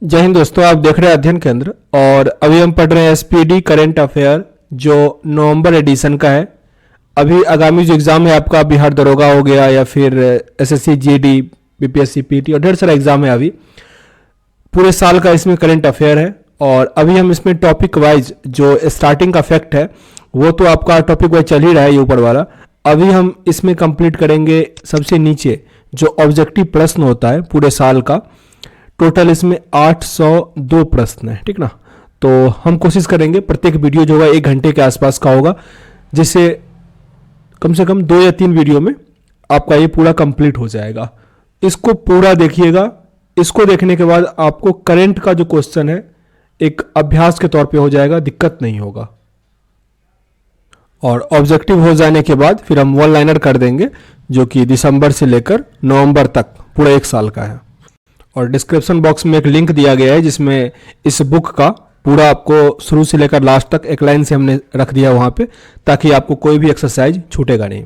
जय हिंद दोस्तों, आप देख रहे हैं अध्ययन केंद्र और अभी हम पढ़ रहे हैं एसपीडी करंट अफेयर जो नवंबर एडिशन का है। अभी आगामी जो एग्ज़ाम है आपका बिहार दरोगा हो गया या फिर एसएससी जीडी बीपीएससी पीटी और ढेर सारा एग्ज़ाम है। अभी पूरे साल का इसमें करंट अफेयर है और अभी हम इसमें टॉपिक वाइज जो स्टार्टिंग का फैक्ट है वो तो आपका टॉपिक वाइज चल ही रहा है, ये ऊपर वाला। अभी हम इसमें कंप्लीट करेंगे सबसे नीचे जो ऑब्जेक्टिव प्रश्न होता है पूरे साल का। टोटल इसमें 802 प्रश्न है, ठीक ना। तो हम कोशिश करेंगे प्रत्येक वीडियो जो होगा 1 घंटे के आसपास का होगा, जिससे कम से कम 2 या 3 वीडियो में आपका ये पूरा कंप्लीट हो जाएगा। इसको पूरा देखिएगा। इसको देखने के बाद आपको करंट का जो क्वेश्चन है एक अभ्यास के तौर पे हो जाएगा, दिक्कत नहीं होगा। और ऑब्जेक्टिव हो जाने के बाद फिर हम वन लाइनर कर देंगे जो कि दिसंबर से लेकर नवंबर तक पूरा 1 साल का है। और डिस्क्रिप्शन बॉक्स में एक लिंक दिया गया है जिसमें इस बुक का पूरा आपको शुरू से लेकर लास्ट तक एक लाइन से हमने रख दिया वहाँ पे, ताकि आपको कोई भी एक्सरसाइज छूटेगा नहीं।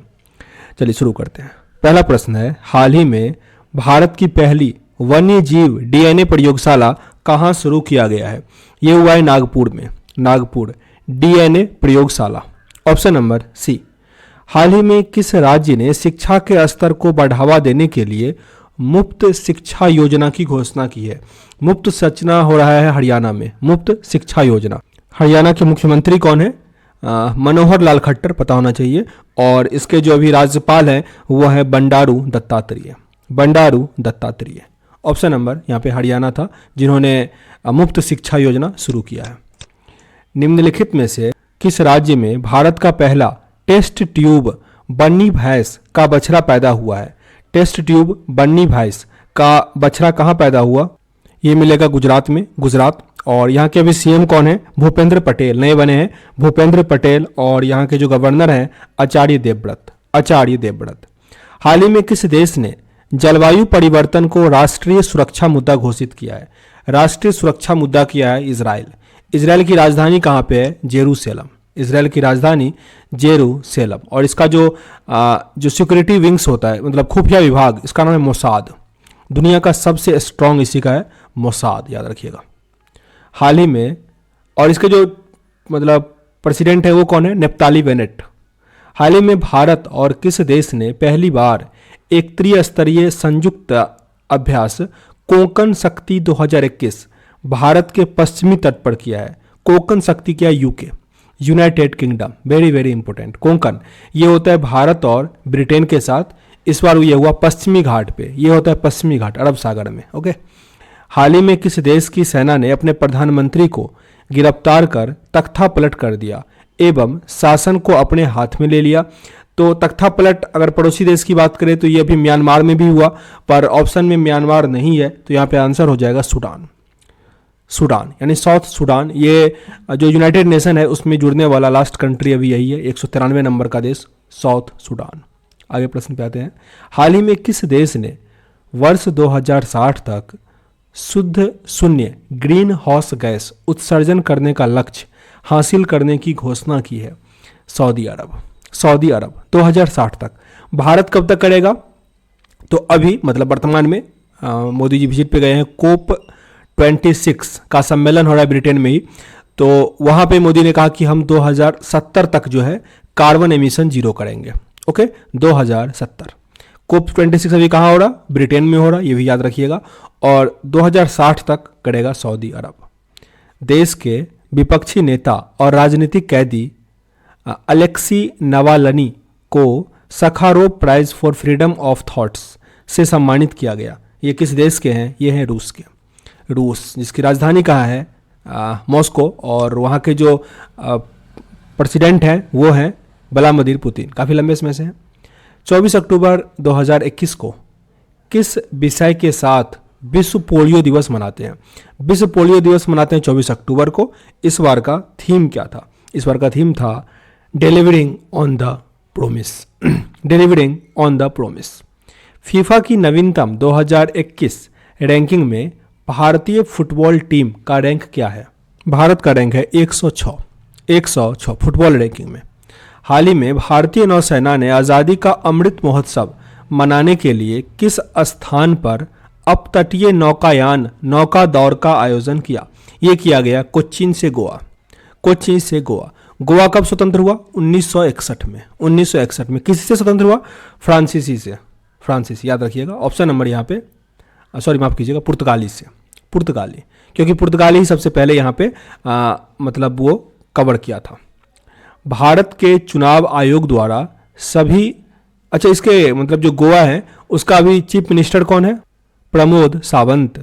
चलिए शुरू करते हैं। पहला प्रश्न है, हाल ही में भारत की पहली वन्य जीव डीएनए प्रयोगशाला कहाँ शुरू किया गया है? ये हुआ है नागपुर में। नागपुर डीएनए प्रयोगशाला। Option number C. हाल ही में किस राज्य ने शिक्षा के स्तर को बढ़ावा देने के लिए मुफ्त शिक्षा योजना की घोषणा की है? मुफ्त सूचना हो रहा है हरियाणा में, मुफ्त शिक्षा योजना। हरियाणा के मुख्यमंत्री कौन है? मनोहर लाल खट्टर, पता होना चाहिए। और इसके जो अभी राज्यपाल हैं वो है बंडारू दत्तात्रेय। बंडारू दत्तात्रेय। ऑप्शन नंबर यहाँ पे हरियाणा था जिन्होंने मुफ्त शिक्षा योजना शुरू किया है। निम्नलिखित में से किस राज्य में भारत का पहला टेस्ट ट्यूब बन्नी भैंस का बछड़ा पैदा हुआ है? टेस्ट ट्यूब बन्नी भैंस का बछड़ा कहाँ पैदा हुआ? ये मिलेगा गुजरात में, गुजरात। और यहाँ के अभी सीएम कौन है? भूपेंद्र पटेल, नए बने हैं भूपेंद्र पटेल। और यहाँ के जो गवर्नर हैं आचार्य देवव्रत, आचार्य देवव्रत। हाल ही में किस देश ने जलवायु परिवर्तन को राष्ट्रीय सुरक्षा मुद्दा घोषित किया है? राष्ट्रीय सुरक्षा मुद्दा किया है इजराइल। इजराइल की राजधानी कहाँ पे है? जेरूसलम। इसराइल की राजधानी जेरूसलम। और इसका जो सिक्योरिटी विंग्स होता है, मतलब खुफिया विभाग, इसका नाम है मोसाद। दुनिया का सबसे स्ट्रांग इसी का है मोसाद, याद रखिएगा। हाल ही में, और इसके जो मतलब प्रेसिडेंट है वो कौन है? नेप्ताली बेनेट। हाल ही में भारत और किस देश ने पहली बार एक त्रिस्तरीय संयुक्त अभ्यास कोंकण शक्ति 2021 भारत के पश्चिमी तट पर किया है? कोंकण शक्ति क्या है? UK, United kingdom. Very very important. Konkan ये होता है भारत और ब्रिटेन के साथ। इस बार ये हुआ पश्चिमी घाट पे, ये होता है पश्चिमी घाट अरब सागर में। ओके। हाल ही में किस देश की सेना ने अपने प्रधानमंत्री को गिरफ्तार कर तख्ता पलट कर दिया एवं शासन को अपने हाथ में ले लिया? तो तख्ता पलट अगर पड़ोसी देश की बात करें तो ये अभी म्यांमार में भी हुआ, पर ऑप्शन में म्यांमार नहीं है, तो यहाँ पे आंसर हो जाएगा सूडान। सूडान यानी साउथ सूडान। ये जो यूनाइटेड नेशन है उसमें जुड़ने वाला लास्ट कंट्री अभी यही है, 193 नंबर का देश, साउथ सूडान। आगे प्रश्न पे आते हैं। हाल ही में किस देश ने वर्ष 2060 तक शुद्ध शून्य ग्रीन हाउस गैस उत्सर्जन करने का लक्ष्य हासिल करने की घोषणा की है? सऊदी अरब। सऊदी अरब 2060 तक। भारत कब तक करेगा? तो अभी मतलब वर्तमान में मोदी जी विजिट पे गए हैं। कोप 26 का सम्मेलन हो रहा है ब्रिटेन में ही, तो वहाँ पे मोदी ने कहा कि हम 2070 तक जो है कार्बन एमिशन जीरो करेंगे। ओके, 2070। कोप 26 अभी कहाँ हो रहा? ब्रिटेन में हो रहा, ये भी याद रखिएगा। और 2060 तक करेगा सऊदी अरब। देश के विपक्षी नेता और राजनीतिक कैदी अलेक्सी नावाल्नी को Sakharov prize for freedom of thoughts से सम्मानित किया गया। ये किस देश के हैं? ये हैं रूस के। रूस, जिसकी राजधानी कहाँ है? मॉस्को। और वहाँ के जो प्रेसिडेंट हैं वो हैं व्लादिमीर पुतिन, काफ़ी लंबे समय से हैं। 24 अक्टूबर 2021 को किस विषय के साथ विश्व पोलियो दिवस मनाते हैं? विश्व पोलियो दिवस मनाते हैं 24 अक्टूबर को। इस बार का थीम क्या था? इस बार का थीम था delivering on the promise. Delivering on the promise. FIFA की नवीनतम 2021 रैंकिंग में भारतीय फुटबॉल टीम का रैंक क्या है? भारत का रैंक है 106। 106 फुटबॉल रैंकिंग में। हाल ही में भारतीय नौसेना ने आज़ादी का अमृत महोत्सव मनाने के लिए किस स्थान पर अपतटीय नौकायान नौका दौड़ का आयोजन किया? ये किया गया कोच्चिन से गोवा। कोच्चिन से गोवा। गोवा कब स्वतंत्र हुआ? 1961 में। 1961 में। किसी से स्वतंत्र हुआ? फ्रांसीसी से। फ्रांसीसी, याद रखिएगा। ऑप्शन नंबर यहाँ पे, सॉरी माफ कीजिएगा, पुर्तगाली से। पुर्तगाली, क्योंकि पुर्तगाली ही सबसे पहले यहाँ पे मतलब वो कवर किया था। भारत के चुनाव आयोग द्वारा सभी, अच्छा इसके मतलब जो गोवा है उसका अभी चीफ मिनिस्टर कौन है? प्रमोद सावंत।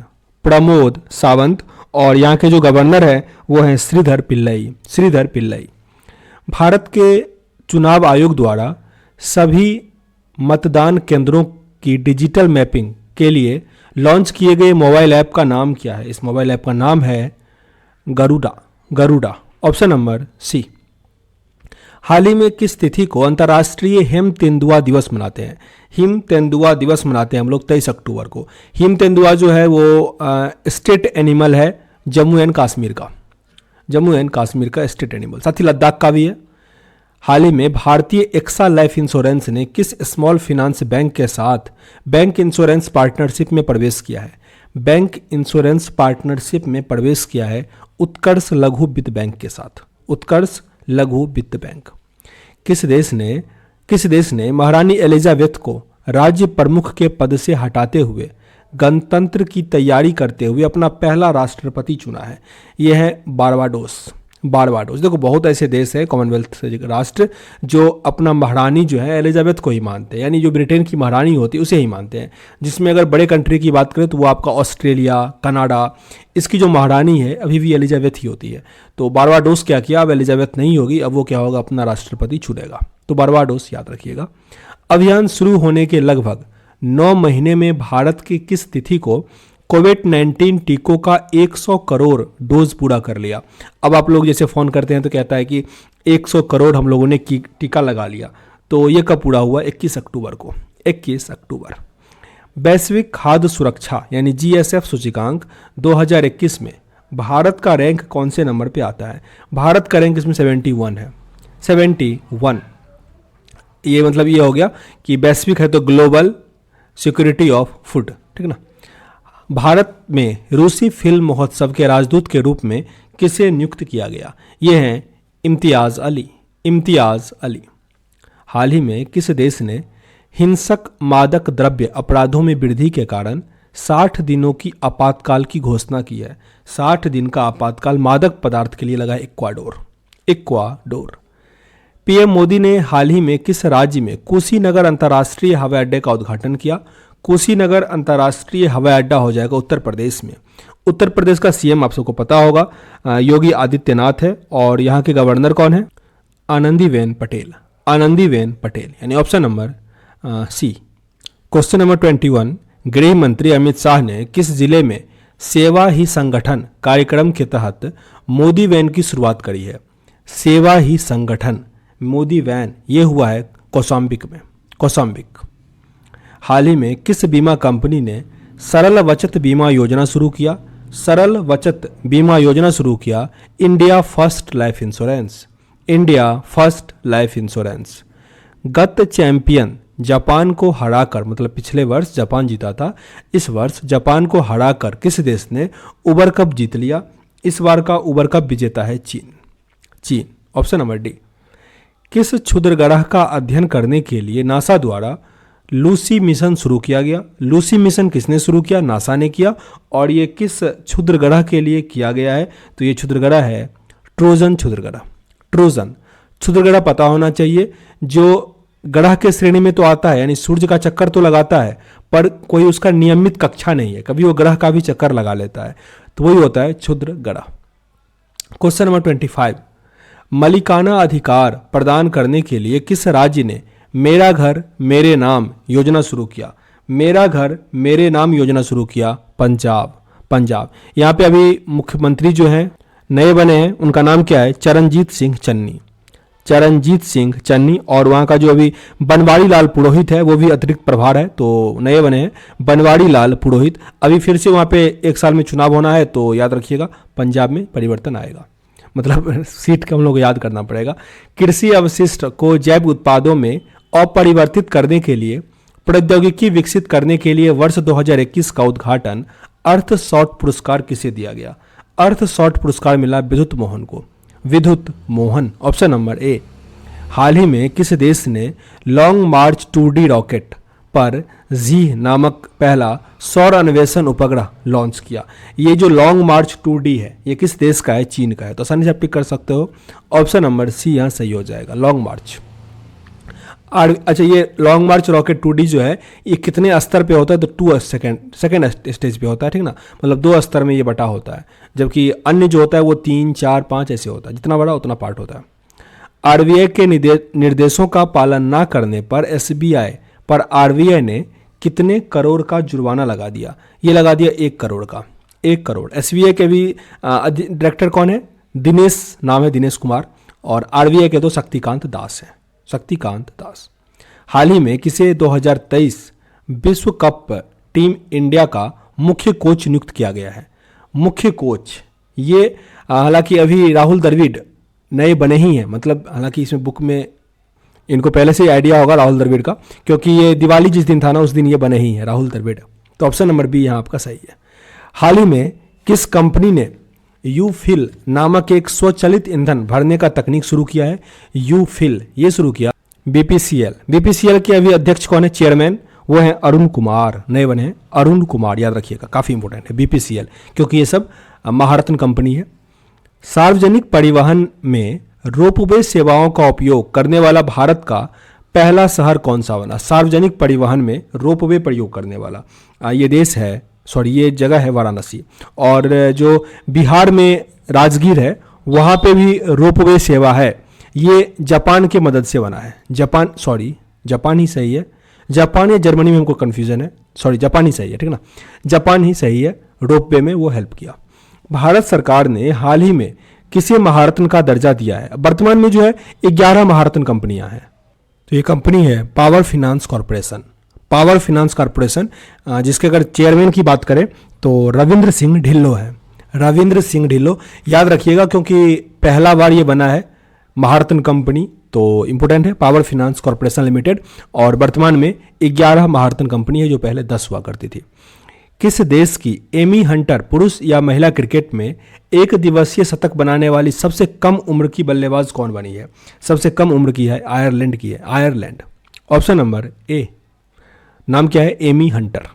प्रमोद सावंत। और यहाँ के जो गवर्नर है वो हैं श्रीधर पिल्लई। श्रीधर पिल्लई। भारत के चुनाव आयोग द्वारा सभी मतदान केंद्रों की डिजिटल मैपिंग के लिए लॉन्च किए गए मोबाइल ऐप का नाम क्या है? इस मोबाइल ऐप का नाम है Garuda. Garuda. Option number C. हाल ही में किस तिथि को अंतर्राष्ट्रीय हिम तेंदुआ दिवस मनाते हैं? हिम तेंदुआ दिवस मनाते हैं हम लोग 23 अक्टूबर को। हिम तेंदुआ जो है वो स्टेट एनिमल है जम्मू एंड कश्मीर का। जम्मू एंड कश्मीर का स्टेट एनिमल, साथ ही लद्दाख का भी है। हाल ही में भारतीय एक्सा लाइफ इंश्योरेंस ने किस स्मॉल फिनांस बैंक के साथ बैंक इंश्योरेंस पार्टनरशिप में प्रवेश किया है? बैंक इंश्योरेंस पार्टनरशिप में प्रवेश किया है उत्कर्ष लघु वित्त बैंक के साथ। उत्कर्ष लघु वित्त बैंक। किस देश ने महारानी एलिजाबेथ को राज्य प्रमुख के पद से हटाते हुए गणतंत्र की तैयारी करते हुए अपना पहला राष्ट्रपति चुना है? यह है बारबाडोस। बारबाडोस। देखो बहुत ऐसे देश है कॉमनवेल्थ राष्ट्र जो अपना महारानी जो है एलिजाबेथ को ही मानते हैं, यानी जो ब्रिटेन की महारानी होती है उसे ही मानते हैं। जिसमें अगर बड़े कंट्री की बात करें तो वो आपका ऑस्ट्रेलिया, कनाडा, इसकी जो महारानी है अभी भी एलिजाबेथ ही होती है। तो बारबाडोस क्या किया? अब एलिजाबेथ नहीं होगी, अब वो क्या होगा? अपना राष्ट्रपति चुनेगा। तो बारबाडोस याद रखिएगा। अभियान शुरू होने के लगभग 9 महीने में भारत की किस तिथि को कोविड-19 टीकों का 100 करोड़ डोज पूरा कर लिया? अब आप लोग जैसे फ़ोन करते हैं तो कहता है कि 100 करोड़ हम लोगों ने टीका लगा लिया, तो ये कब पूरा हुआ? 21 अक्टूबर को। 21 अक्टूबर। वैश्विक खाद्य सुरक्षा यानी जीएसएफ सूचकांक 2021 में भारत का रैंक कौन से नंबर पे आता है? भारत का रैंक इसमें 71 है। 71। ये मतलब ये हो गया कि वैश्विक है तो ग्लोबल सिक्योरिटी ऑफ फूड, ठीक ना। भारत में रूसी फिल्म महोत्सव के राजदूत के रूप में किसे नियुक्त किया गया? ये हैं इम्तियाज़ अली। इम्तियाज़ अली। हाल ही में किस देश ने हिंसक मादक द्रव्य अपराधों में वृद्धि के कारण 60 दिनों की आपातकाल की घोषणा की है? 60 दिन का आपातकाल मादक पदार्थ के लिए लगा है इक्वाडोर। इक्वाडोर। पीएम मोदी ने हाल ही में किस राज्य में कुशीनगर अंतर्राष्ट्रीय हवाई अड्डे का उद्घाटन किया? कुशीनगर अंतर्राष्ट्रीय हवाई अड्डा हो जाएगा उत्तर प्रदेश में। उत्तर प्रदेश का सीएम आप सबको पता होगा योगी आदित्यनाथ है, और यहाँ के गवर्नर कौन है? आनंदीबेन पटेल। आनंदीबेन पटेल, यानी option number C. Question number 21। गृह मंत्री अमित शाह ने किस जिले में सेवा ही संगठन कार्यक्रम के तहत मोदी वैन की शुरुआत करी है? सेवा ही संगठन मोदी वैन, ये हुआ है कौशाम्बिक में। कौशाम्बिक। हाल ही में किस बीमा कंपनी ने सरल बचत बीमा योजना शुरू किया? सरल बचत बीमा योजना शुरू किया India first life insurance. India first life insurance. गत चैंपियन जापान को हराकर, मतलब पिछले वर्ष जापान जीता था, इस वर्ष जापान को हराकर किस देश ने उबर कप जीत लिया? इस बार का उबर कप विजेता है चीन। चीन। Option number D. किस क्षुद्रग्रह का अध्ययन करने के लिए नासा द्वारा लूसी मिशन शुरू किया गया? लूसी मिशन किसने शुरू किया? नासा ने किया। और ये किस क्षुद्रग्रह के लिए किया गया है? तो ये क्षुद्रग्रह है ट्रोजन क्षुद्रग्रह। ट्रोजन क्षुद्रग्रह पता होना चाहिए, जो ग्रह के श्रेणी में तो आता है, यानी सूर्य का चक्कर तो लगाता है पर कोई उसका नियमित कक्षा नहीं है, कभी वो ग्रह का भी चक्कर लगा लेता है, तो वही होता है क्षुद्रग्रह। Question number 25। मालिकाना अधिकार प्रदान करने के लिए किस राज्य ने मेरा घर मेरे नाम योजना शुरू किया? मेरा घर मेरे नाम योजना शुरू किया पंजाब। पंजाब। यहाँ पे अभी मुख्यमंत्री जो हैं नए बने हैं, उनका नाम क्या है? चरणजीत सिंह चन्नी। चरणजीत सिंह चन्नी। और वहाँ का जो अभी बनवारी लाल पुरोहित है वो भी अतिरिक्त प्रभार है, तो नए बने हैं बनवारी लाल पुरोहित। अभी फिर से वहाँ पे 1 साल में चुनाव होना है, तो याद रखिएगा पंजाब में परिवर्तन आएगा, मतलब सीट का हम लोग याद करना पड़ेगा। कृषि अवशिष्ट को जैव उत्पादों में अपरिवर्तित करने के लिए प्रौद्योगिकी विकसित करने के लिए वर्ष 2021 का उद्घाटन अर्थ शॉट पुरस्कार किसे दिया गया? अर्थ शॉट पुरस्कार मिला विद्युत मोहन को। विद्युत मोहन, ऑप्शन नंबर ए। हाल ही में किस देश ने लॉन्ग मार्च 2D रॉकेट पर जी नामक पहला सौर अन्वेषण उपग्रह लॉन्च किया? ये जो लॉन्ग मार्च 2D है ये किस देश का है? चीन का है। तो आसानी से आप टिक कर सकते हो, ऑप्शन नंबर सी यहाँ सही हो जाएगा, लॉन्ग मार्च। अच्छा, ये लॉन्ग मार्च रॉकेट 2D जो है ये कितने स्तर पे होता है? तो सेकेंड स्टेज पे होता है, ठीक ना, मतलब 2 स्तर में ये बटा होता है, जबकि अन्य जो होता है वो 3, 4, 5 ऐसे होता है, जितना बड़ा उतना पार्ट होता है। आरबीआई के निर्देशों का पालन ना करने पर एसबीआई पर आरबीआई ने कितने करोड़ का जुर्माना लगा दिया? ये लगा दिया 1 करोड़ का, 1 करोड़। एसबीआई के भी डायरेक्टर कौन है? दिनेश नाम है, दिनेश कुमार। और आरबीआई के तो शक्तिकांत दास है, शक्तिकांत दास। हाल ही में किसे 2023 विश्व कप टीम इंडिया का मुख्य कोच नियुक्त किया गया है? मुख्य कोच ये हालांकि अभी राहुल द्रविड़ नए बने ही हैं, मतलब हालांकि इसमें बुक में इनको पहले से ही आइडिया होगा राहुल द्रविड़ का, क्योंकि ये दिवाली जिस दिन था ना उस दिन ये बने ही हैं राहुल द्रविड़। तो ऑप्शन नंबर बी यहाँ आपका सही है। हाल ही में किस कंपनी ने यूफिल नामक एक स्वचालित ईंधन भरने का तकनीक शुरू किया है? यूफिल ये शुरू किया बीपीसीएल। बीपीसीएल के अभी अध्यक्ष कौन है? चेयरमैन वो है अरुण कुमार, नए बने हैं अरुण कुमार, याद रखिएगा, काफ़ी इंपॉर्टेंट है बीपीसीएल, क्योंकि ये सब महारत्न कंपनी है। सार्वजनिक परिवहन में रोपवे सेवाओं का उपयोग करने वाला भारत का पहला शहर कौन सा बना? सार्वजनिक परिवहन में रोपवे प्रयोग करने वाला ये देश है, सॉरी ये जगह है वाराणसी। और जो बिहार में राजगीर है वहाँ पे भी रोपवे सेवा है, ये जापान के मदद से बना है। जापान ही सही है, जापान या जर्मनी में हमको कन्फ्यूजन है, सॉरी जापान ही सही है, ठीक ना, जापान ही सही है, रोपवे में वो हेल्प किया। भारत सरकार ने हाल ही में किसे महारत्न का दर्जा दिया है? वर्तमान में जो है 11 महारत्न कंपनियां हैं। तो ये कंपनी है power finance corporation. Power finance corporation जिसके अगर चेयरमैन की बात करें तो रविंद्र सिंह ढिल्लो है, रविंद्र सिंह ढिल्लो, याद रखिएगा क्योंकि पहला बार ये बना है महारत्न कंपनी, तो इंपॉर्टेंट है पावर फाइनेंस कॉरपोरेशन लिमिटेड। और वर्तमान में 11 महारत्न कंपनी है, जो पहले 10 हुआ करती थी। किस देश की एमी हंटर पुरुष या महिला क्रिकेट में एक दिवसीय शतक बनाने वाली सबसे कम उम्र की बल्लेबाज कौन बनी है? सबसे कम उम्र की है आयरलैंड की है, आयरलैंड। ऑप्शन नंबर ए, नाम क्या है? Amy Hunter.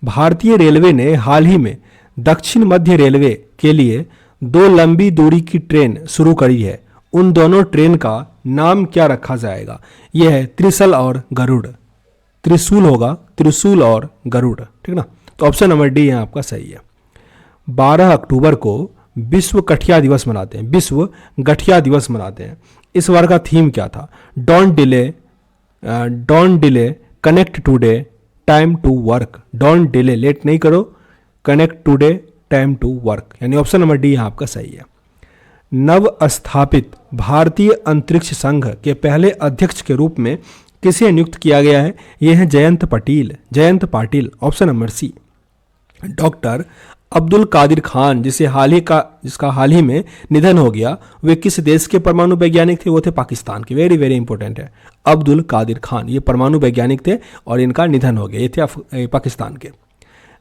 भारतीय रेलवे ने हाल ही में दक्षिण मध्य रेलवे के लिए 2 लंबी दूरी की ट्रेन शुरू करी है। उन दोनों ट्रेन का नाम क्या रखा जाएगा? यह है त्रिशल और गरुड़। त्रिशूल होगा, त्रिशूल और गरुड़, ठीक ना। तो ऑप्शन नंबर डी यहाँ आपका सही है। 12 अक्टूबर को विश्व गठिया दिवस मनाते हैं, विश्व गठिया दिवस मनाते हैं। इस बार का थीम क्या था? Don't delay connect today time to work. Don't delay, late नहीं करो, connect today time to work, यानी ऑप्शन नंबर डी यहाँ आपका सही है। नव स्थापित भारतीय अंतरिक्ष संघ के पहले अध्यक्ष के रूप में किसे नियुक्त किया गया है? यह है Jayant Patil, option number C. Doctor Abdul Qadir Khan जिसका हाल ही में निधन हो गया, वे किस देश के परमाणु वैज्ञानिक थे? वो थे पाकिस्तान के। वेरी वेरी इंपॉर्टेंट है, अब्दुल कादिर खान ये परमाणु वैज्ञानिक थे और इनका निधन हो गया, ये थे पाकिस्तान के।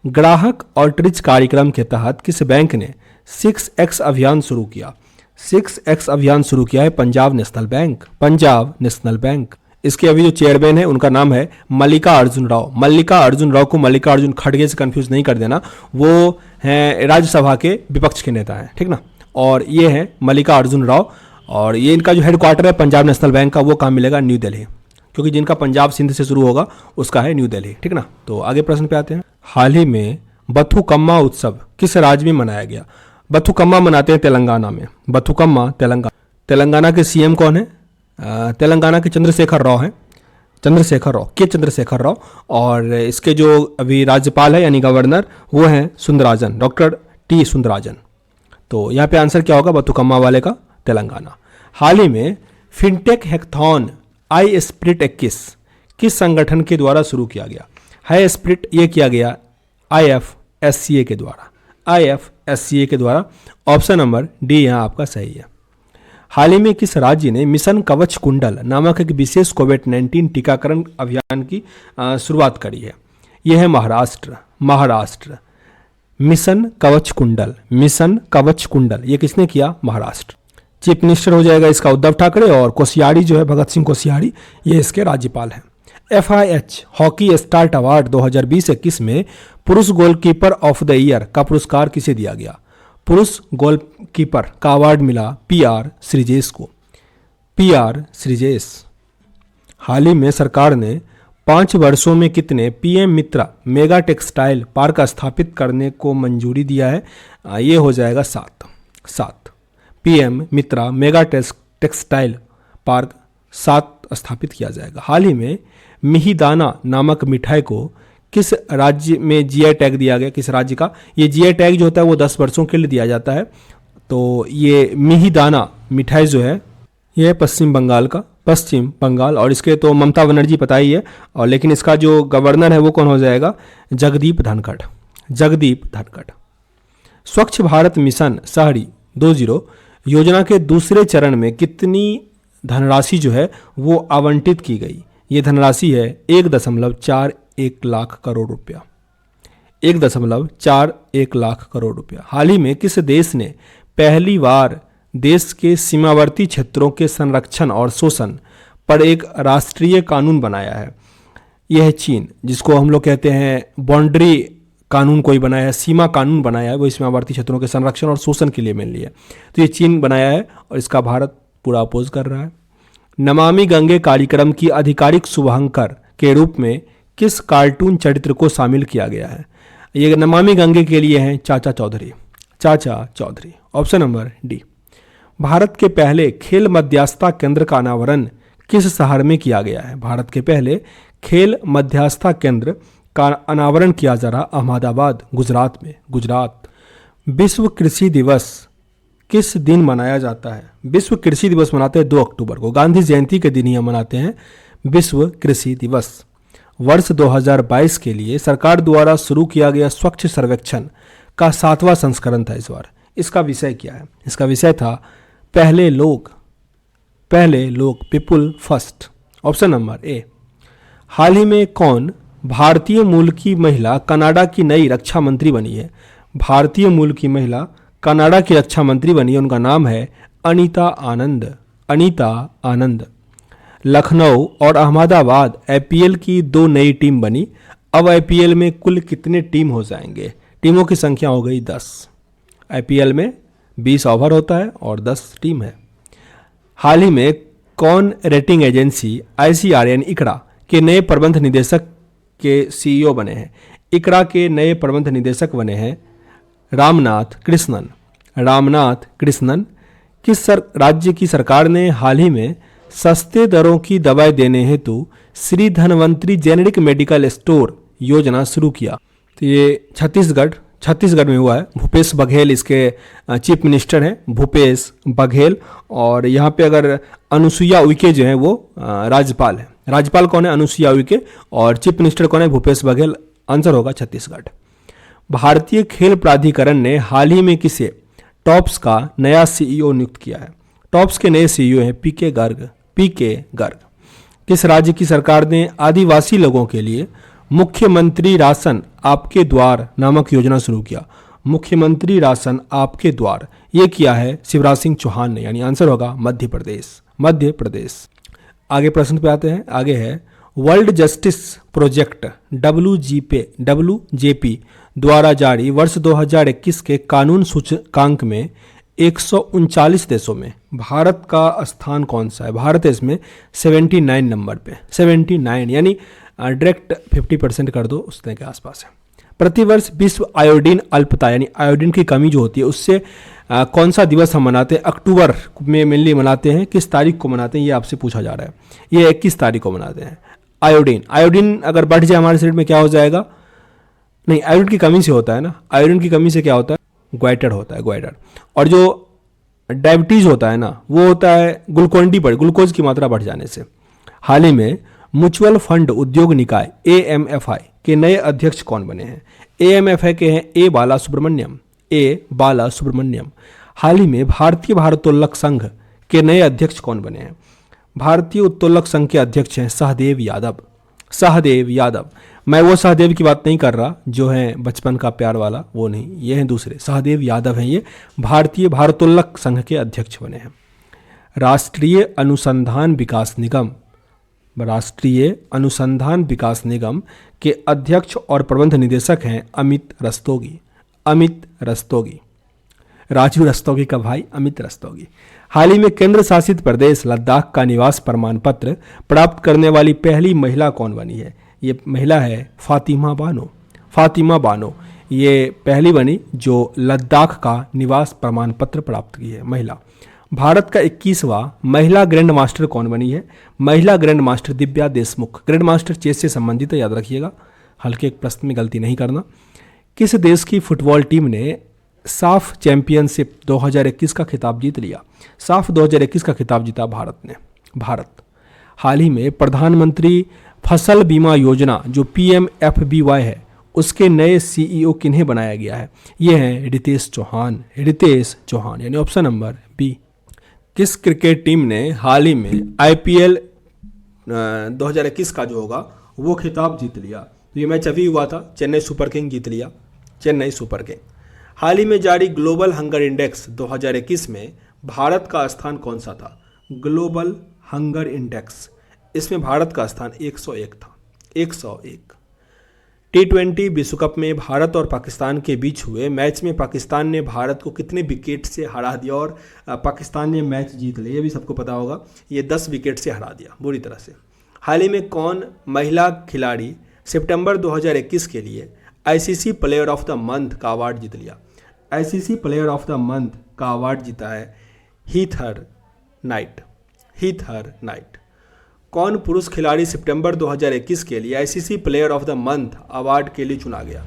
ग्राहक आउटरीच कार्यक्रम के तहत किस बैंक ने 6X अभियान शुरू किया? 6X अभियान शुरू किया है पंजाब नेशनल बैंक। इसके अभी जो चेयरमैन है उनका नाम है मल्लिका अर्जुन राव। मल्लिका अर्जुन खड़गे से कंफ्यूज नहीं कर देना, वो हैं राज्यसभा के विपक्ष के नेता हैं, ठीक ना। और ये है मल्लिका अर्जुन राव, और ये इनका जो हेडक्वार्टर है पंजाब नेशनल बैंक का, वो कहाँ मिलेगा? न्यू दिल्ली, क्योंकि जिनका पंजाब सिंध से शुरू होगा उसका है न्यू दिल्ली, ठीक ना। तो आगे प्रश्न पे आते हैं। हाल ही में बथुकम्मा उत्सव किस राज्य में मनाया गया? बथुकम्मा मनाते हैं तेलंगाना में, बथुकम्मा तेलंगाना के सीएम कौन है? तेलंगाना के चंद्रशेखर राव। और इसके जो अभी राज्यपाल है यानी गवर्नर वो हैं सुंदराजन, डॉक्टर टी सुंदराजन। तो यहाँ पे आंसर क्या होगा बथुकम्मा वाले का? तेलंगाना। हाल ही में फिनटेक हैकथॉन आई स्प्रिट 21 किस संगठन के द्वारा शुरू किया गया? हाई स्प्रिट ये किया गया IFSCA के द्वारा, ऑप्शन नंबर डी यहाँ आपका सही है। हाल ही में किस राज्य ने मिशन कवच कुंडल नामक एक विशेष कोविड-19 टीकाकरण अभियान की शुरुआत करी है? यह है महाराष्ट्र। महाराष्ट्र। मिशन कवच कुंडल, मिशन कवच कुंडल ये किसने किया? महाराष्ट्र। चीफ मिनिस्टर हो जाएगा इसका उद्धव ठाकरे, और कोश्यारी जो है भगत सिंह कोश्यारी, ये इसके राज्यपाल हैं। FIH हॉकी स्टार्ट अवार्ड 2020-21 में पुरुष गोलकीपर ऑफ द ईयर का पुरस्कार किसे दिया गया? पुरुष गोलकीपर का अवार्ड मिला PR श्रीजेश को। PR श्रीजेश। हाल ही में सरकार ने 5 वर्षों में कितने PM मित्रा मेगा टेक्सटाइल पार्क स्थापित करने को मंजूरी दिया है? ये हो जाएगा 7। PM मित्रा मेगा टेक्सटाइल पार्क 7 स्थापित किया जाएगा। हाल ही में मिहिदाना नामक मिठाई को किस राज्य में GI टैग दिया गया? किस राज्य का? ये GI टैग जो होता है वो 10 वर्षों के लिए दिया जाता है। तो ये मिहिदाना मिठाई जो है ये पश्चिम बंगाल का, पश्चिम बंगाल, और इसके तो ममता बनर्जी पता ही है, और लेकिन इसका जो गवर्नर है वो कौन हो जाएगा? जगदीप धनखड़। जगदीप धनखड़। स्वच्छ भारत मिशन शहरी 20 योजना के दूसरे चरण में कितनी धनराशि जो है वो आवंटित की गई? ये धनराशि है 1.41 लाख करोड़ रुपया। 1.41 लाख करोड़ रुपया। हाल ही में किस देश ने पहली बार देश के सीमावर्ती क्षेत्रों के संरक्षण और शोषण पर एक राष्ट्रीय कानून बनाया है? यह है चीन, जिसको हम लोग कहते हैं बाउंड्री कानून कोई बनाया है, सीमा कानून बनाया है, वो सीमावर्ती क्षेत्रों के संरक्षण और शोषण के लिए मेनली है। तो ये चीन बनाया है और इसका भारत पूरा अपोज कर रहा है। नमामि गंगे कार्यक्रम की आधिकारिक शुभांकर के रूप में किस कार्टून चरित्र को शामिल किया गया है? ये नमामि गंगे के लिए हैं Chacha Chaudhary. Chacha Chaudhary. Option number D. Bharat के पहले खेल मध्यस्थता केंद्र का अनावरण किस शहर में किया गया है? भारत के पहले खेल मध्यस्थता केंद्र का अनावरण किया जा रहा अहमदाबाद, गुजरात में। गुजरात। विश्व कृषि दिवस किस दिन मनाया जाता है? विश्व कृषि दिवस मनाते हैं 2 अक्टूबर को। गांधी जयंती के दिन ही हम मनाते हैं विश्व कृषि दिवस। वर्ष 2022 के लिए सरकार द्वारा शुरू किया गया स्वच्छ सर्वेक्षण का 7वां संस्करण था इस बार। इसका विषय क्या है? इसका विषय था पहले लोग, people first. Option number A. हाल ही में कौन भारतीय मूल की महिला कनाडा की नई रक्षा मंत्री बनी है? भारतीय मूल की महिला कनाडा की रक्षा मंत्री बनी है, उनका नाम है अनीता आनंद। अनीता आनंद। लखनऊ और अहमदाबाद IPL की 2 नई टीम बनी। अब IPL में कुल कितने टीम हो जाएंगे? टीमों की संख्या हो गई 10। IPL में 20 ओवर होता है और 10 टीम है। हाल ही में कौन रेटिंग एजेंसी ICRA यानी इकरा के नए प्रबंध निदेशक के CEO बने हैं? इकरा के नए प्रबंध निदेशक बने हैं रामनाथ कृष्णन। रामनाथ कृष्णन। किस राज्य की सरकार ने हाल ही में सस्ते दरों की दवाएं देने हेतु Shri Dhanvantari generic medical store योजना शुरू किया? तो ये छत्तीसगढ़ में हुआ है। भूपेश बघेल इसके चीफ मिनिस्टर हैं, भूपेश बघेल। और यहाँ पे अगर अनुसुईया उइके जो है वो राज्यपाल है। राज्यपाल कौन है? अनुसुईया उइके। और चीफ मिनिस्टर कौन है? भूपेश बघेल। आंसर होगा छत्तीसगढ़। भारतीय खेल प्राधिकरण ने हाल ही में किसे टॉप्स का नया CEO नियुक्त किया है? टॉप्स के नए CEO हैं PK गर्ग। PK गर्ग। किस राज्य की सरकार ने आदिवासी लोगों के लिए मुख्यमंत्री राशन आपके द्वार नामक योजना शुरू किया? मुख्यमंत्री राशन आपके द्वार ये किया है शिवराज सिंह चौहान ने, यानी आंसर होगा मध्य प्रदेश। मध्य प्रदेश। आगे प्रश्न पे आते हैं। आगे है वर्ल्ड जस्टिस प्रोजेक्ट WJP द्वारा जारी वर्ष 2021 के कानून सूचकांक में 139 देशों में भारत का स्थान कौन सा है? भारत है इसमें 79 नंबर पे। 79 यानी डायरेक्ट 50% कर दो उतने के आसपास है। प्रतिवर्ष विश्व आयोडीन अल्पता यानी आयोडीन की कमी जो होती है उससे कौन सा दिवस हम मनाते हैं? अक्टूबर में मेनली मनाते हैं। किस तारीख को मनाते हैं ये आपसे पूछा जा रहा है। ये 21 तारीख को मनाते हैं। आयोडीन अगर बढ़ जाए हमारे शरीर में क्या हो जाएगा? नहीं, आयोडीन की कमी से होता है ना। आयोडीन की कमी से क्या होता है? ग्वाइटर होता है, ग्वाइटर। और जो डायबिटीज होता है ना वो होता है ग्लूकोज की मात्रा बढ़ जाने से। हाल ही में म्यूचुअल फंड उद्योग निकाय AMFI के नए अध्यक्ष कौन बने हैं? AMFI के हैं A बाला सुब्रमण्यम। हाल ही में भारतीय भारोत्तोलक संघ के नए अध्यक्ष कौन बने हैं? भारतीय उत्तोलक संघ के अध्यक्ष हैं सहदेव यादव। सहदेव यादव, मैं वो सहदेव की बात नहीं कर रहा जो है बचपन का प्यार वाला, वो नहीं, ये हैं दूसरे। सहदेव यादव हैं ये, भारतीय भारोत्तोलक संघ के अध्यक्ष बने हैं। राष्ट्रीय अनुसंधान विकास निगम, राष्ट्रीय अनुसंधान विकास निगम के अध्यक्ष और प्रबंध निदेशक हैं अमित रस्तोगी। अमित रस्तोगी, राजू रस्तोगी का भाई अमित रस्तोगी। हाल ही में केंद्र शासित प्रदेश लद्दाख का निवास प्रमाण पत्र प्राप्त करने वाली पहली महिला कौन बनी है? ये महिला है फातिमा बानो। फातिमा बानो ये पहली बनी जो लद्दाख का निवास प्रमाण पत्र प्राप्त की है महिला। भारत का 21वां महिला ग्रैंड मास्टर कौन बनी है? महिला grand master Divya Deshmukh. Grand master chess से संबंधित है, याद रखिएगा, हल्के एक प्रश्न में गलती नहीं करना। किस देश की फुटबॉल टीम ने साफ चैंपियनशिप 2021 का खिताब जीत लिया? साफ 2021 का खिताब जीता भारत ने। भारत। हाल ही में प्रधानमंत्री फसल बीमा योजना जो PMFBY है उसके नए CEO किन्हें बनाया गया है? ये हैं रितेश चौहान। रितेश चौहान, यानी ऑप्शन नंबर बी। किस क्रिकेट टीम ने हाल ही में IPL 2021 का जो होगा वो खिताब जीत लिया? तो ये मैच अभी हुआ था, चेन्नई सुपर किंग जीत लिया, चेन्नई सुपर किंग। हाल ही में जारी ग्लोबल हंगर इंडेक्स 2021 में भारत का स्थान कौन सा था? ग्लोबल हंगर इंडेक्स, इसमें भारत का स्थान 101 था, 101। T20 विश्व कप में भारत और पाकिस्तान के बीच हुए मैच में पाकिस्तान ने भारत को कितने विकेट से हरा दिया और पाकिस्तान ने मैच जीत लिया? ये भी सबको पता होगा, ये 10 विकेट से हरा दिया बुरी तरह से। हाल ही में कौन महिला खिलाड़ी सितंबर 2021 के लिए ICC player of the month का अवार्ड जीत लिया? ICC player of the month का अवार्ड जीता है हीथर नाइट। Heather Knight. कौन पुरुष खिलाड़ी सितंबर 2021 के लिए ICC player of the month award के लिए चुना गया?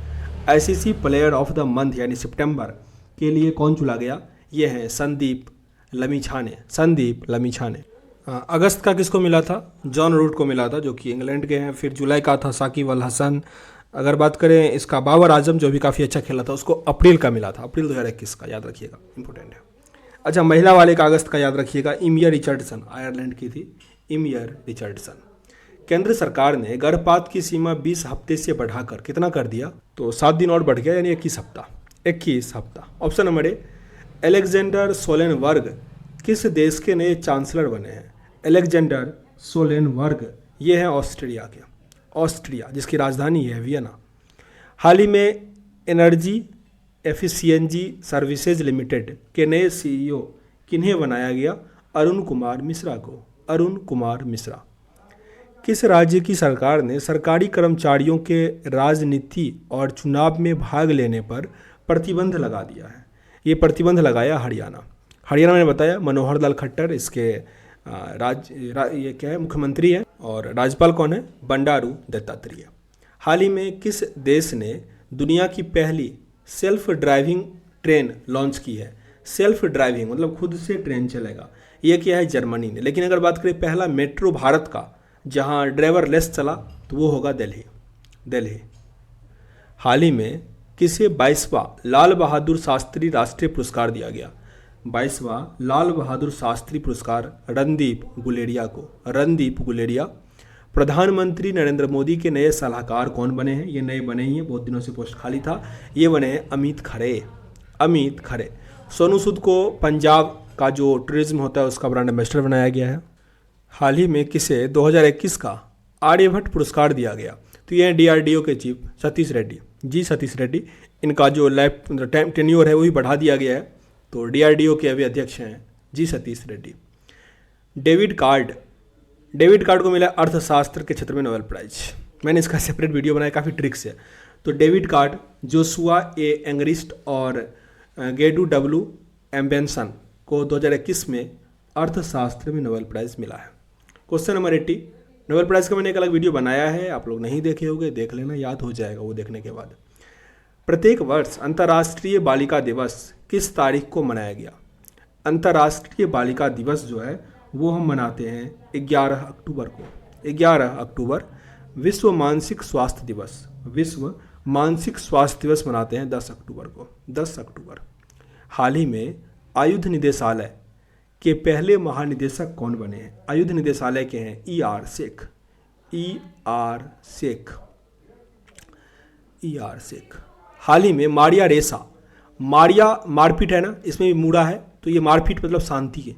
ICC player of the month यानी सितंबर के लिए कौन चुना गया? ये है संदीप लमिछाने। संदीप लमिछाने। अगस्त का किसको मिला था? जॉन रूट को मिला था जो कि इंग्लैंड के हैं। फिर जुलाई का था साकिब अल हसन। अगर बात करें इसका बाबर आजम जो भी काफ़ी अच्छा खेला था उसको अप्रैल का मिला था, अप्रैल 2021 का, याद रखिएगा, इंपॉर्टेंट है। अच्छा, महिला वाले का अगस्त का याद रखिएगा, इमिया रिचर्डसन, आयरलैंड की थी इमियर रिचर्डसन। केंद्र सरकार ने गर्भपात की सीमा 20 हफ्ते से बढ़ाकर कितना कर दिया? तो 7 दिन और बढ़ गया, यानी 21 हफ्ता। 21 हफ्ता। ऑप्शन नंबर ए, एलेक्जेंडर सोलेनबर्ग किस देश के नए चांसलर बने हैं? एलेक्जेंडर सोलेनबर्ग ये है ऑस्ट्रिया के, ऑस्ट्रिया जिसकी राजधानी है वियना। हाल ही में एनर्जी एफिशिएंसी सर्विसेज लिमिटेड के नए CEO किन्हें बनाया गया? अरुण कुमार मिश्रा को। अरुण कुमार मिश्रा। किस राज्य की सरकार ने सरकारी कर्मचारियों के राजनीति और चुनाव में भाग लेने पर प्रतिबंध लगा दिया है? ये प्रतिबंध लगाया हरियाणा। हरियाणा मैंने बताया मनोहर लाल खट्टर इसके ये क्या है, मुख्यमंत्री है, और राज्यपाल कौन है? बंडारू दत्तात्रेय। हाल ही में किस देश ने दुनिया की पहली सेल्फ ड्राइविंग ट्रेन लॉन्च की है? सेल्फ ड्राइविंग मतलब खुद से ट्रेन चलेगा, ये किया है जर्मनी ने। लेकिन अगर बात करें पहला मेट्रो भारत का जहां ड्राइवर लेस चला तो वो होगा दिल्ली। दिल्ली। हाल ही में किसे 22वां लाल बहादुर शास्त्री राष्ट्रीय पुरस्कार दिया गया? 22वां लाल बहादुर शास्त्री पुरस्कार रणदीप गुलेरिया को। रणदीप गुलेरिया। प्रधानमंत्री नरेंद्र मोदी के नए सलाहकार कौन बने हैं? ये नए बने ही हैं, बहुत दिनों से पोस्ट खाली था। ये बने हैं अमित खरे। अमित खरे। सोनू सूद को पंजाब का जो टूरिज्म होता है उसका ब्रांड एम्बेसडर बनाया गया है। हाल ही में किसे 2021 का आर्यभट्ट पुरस्कार दिया गया? तो ये DRDO के चीफ सतीश रेड्डी, जी सतीश रेड्डी। इनका जो लाइफ टेन्योर है वही बढ़ा दिया गया है, तो DRDO के अभी अध्यक्ष हैं जी सतीश रेड्डी। डेविड कार्ड को मिला अर्थशास्त्र के क्षेत्र में नोबेल प्राइज। मैंने इसका सेपरेट वीडियो बनाया, काफ़ी ट्रिक्स है। तो डेविड कार्ड, जोशुआ ए एंगरिस्ट और गेडू W एम्बेंसन को 2021 में अर्थशास्त्र में नोबेल प्राइज़ मिला है। Question number 80। नोबेल प्राइज़ का मैंने एक अलग वीडियो बनाया है, आप लोग नहीं देखे होंगे, देख लेना, याद हो जाएगा वो देखने के बाद। प्रत्येक वर्ष अंतर्राष्ट्रीय बालिका दिवस किस तारीख को मनाया गया? अंतर्राष्ट्रीय बालिका दिवस जो है वो हम मनाते हैं 11 अक्टूबर को। 11 अक्टूबर। विश्व मानसिक स्वास्थ्य दिवस, विश्व मानसिक स्वास्थ्य दिवस मनाते हैं 10 अक्टूबर को। 10 अक्टूबर। हाल ही में आयुध निदेशालय के पहले महानिदेशक कौन बने हैं? आयुध निदेशालय के हैं E.R. Sheikh. E.R. Sheikh. E.R. Sheikh. हाल ही में मारिया रेसा, मारिया मारपीट है ना, इसमें भी मूड़ा है, तो ये मारपीट मतलब शांति है,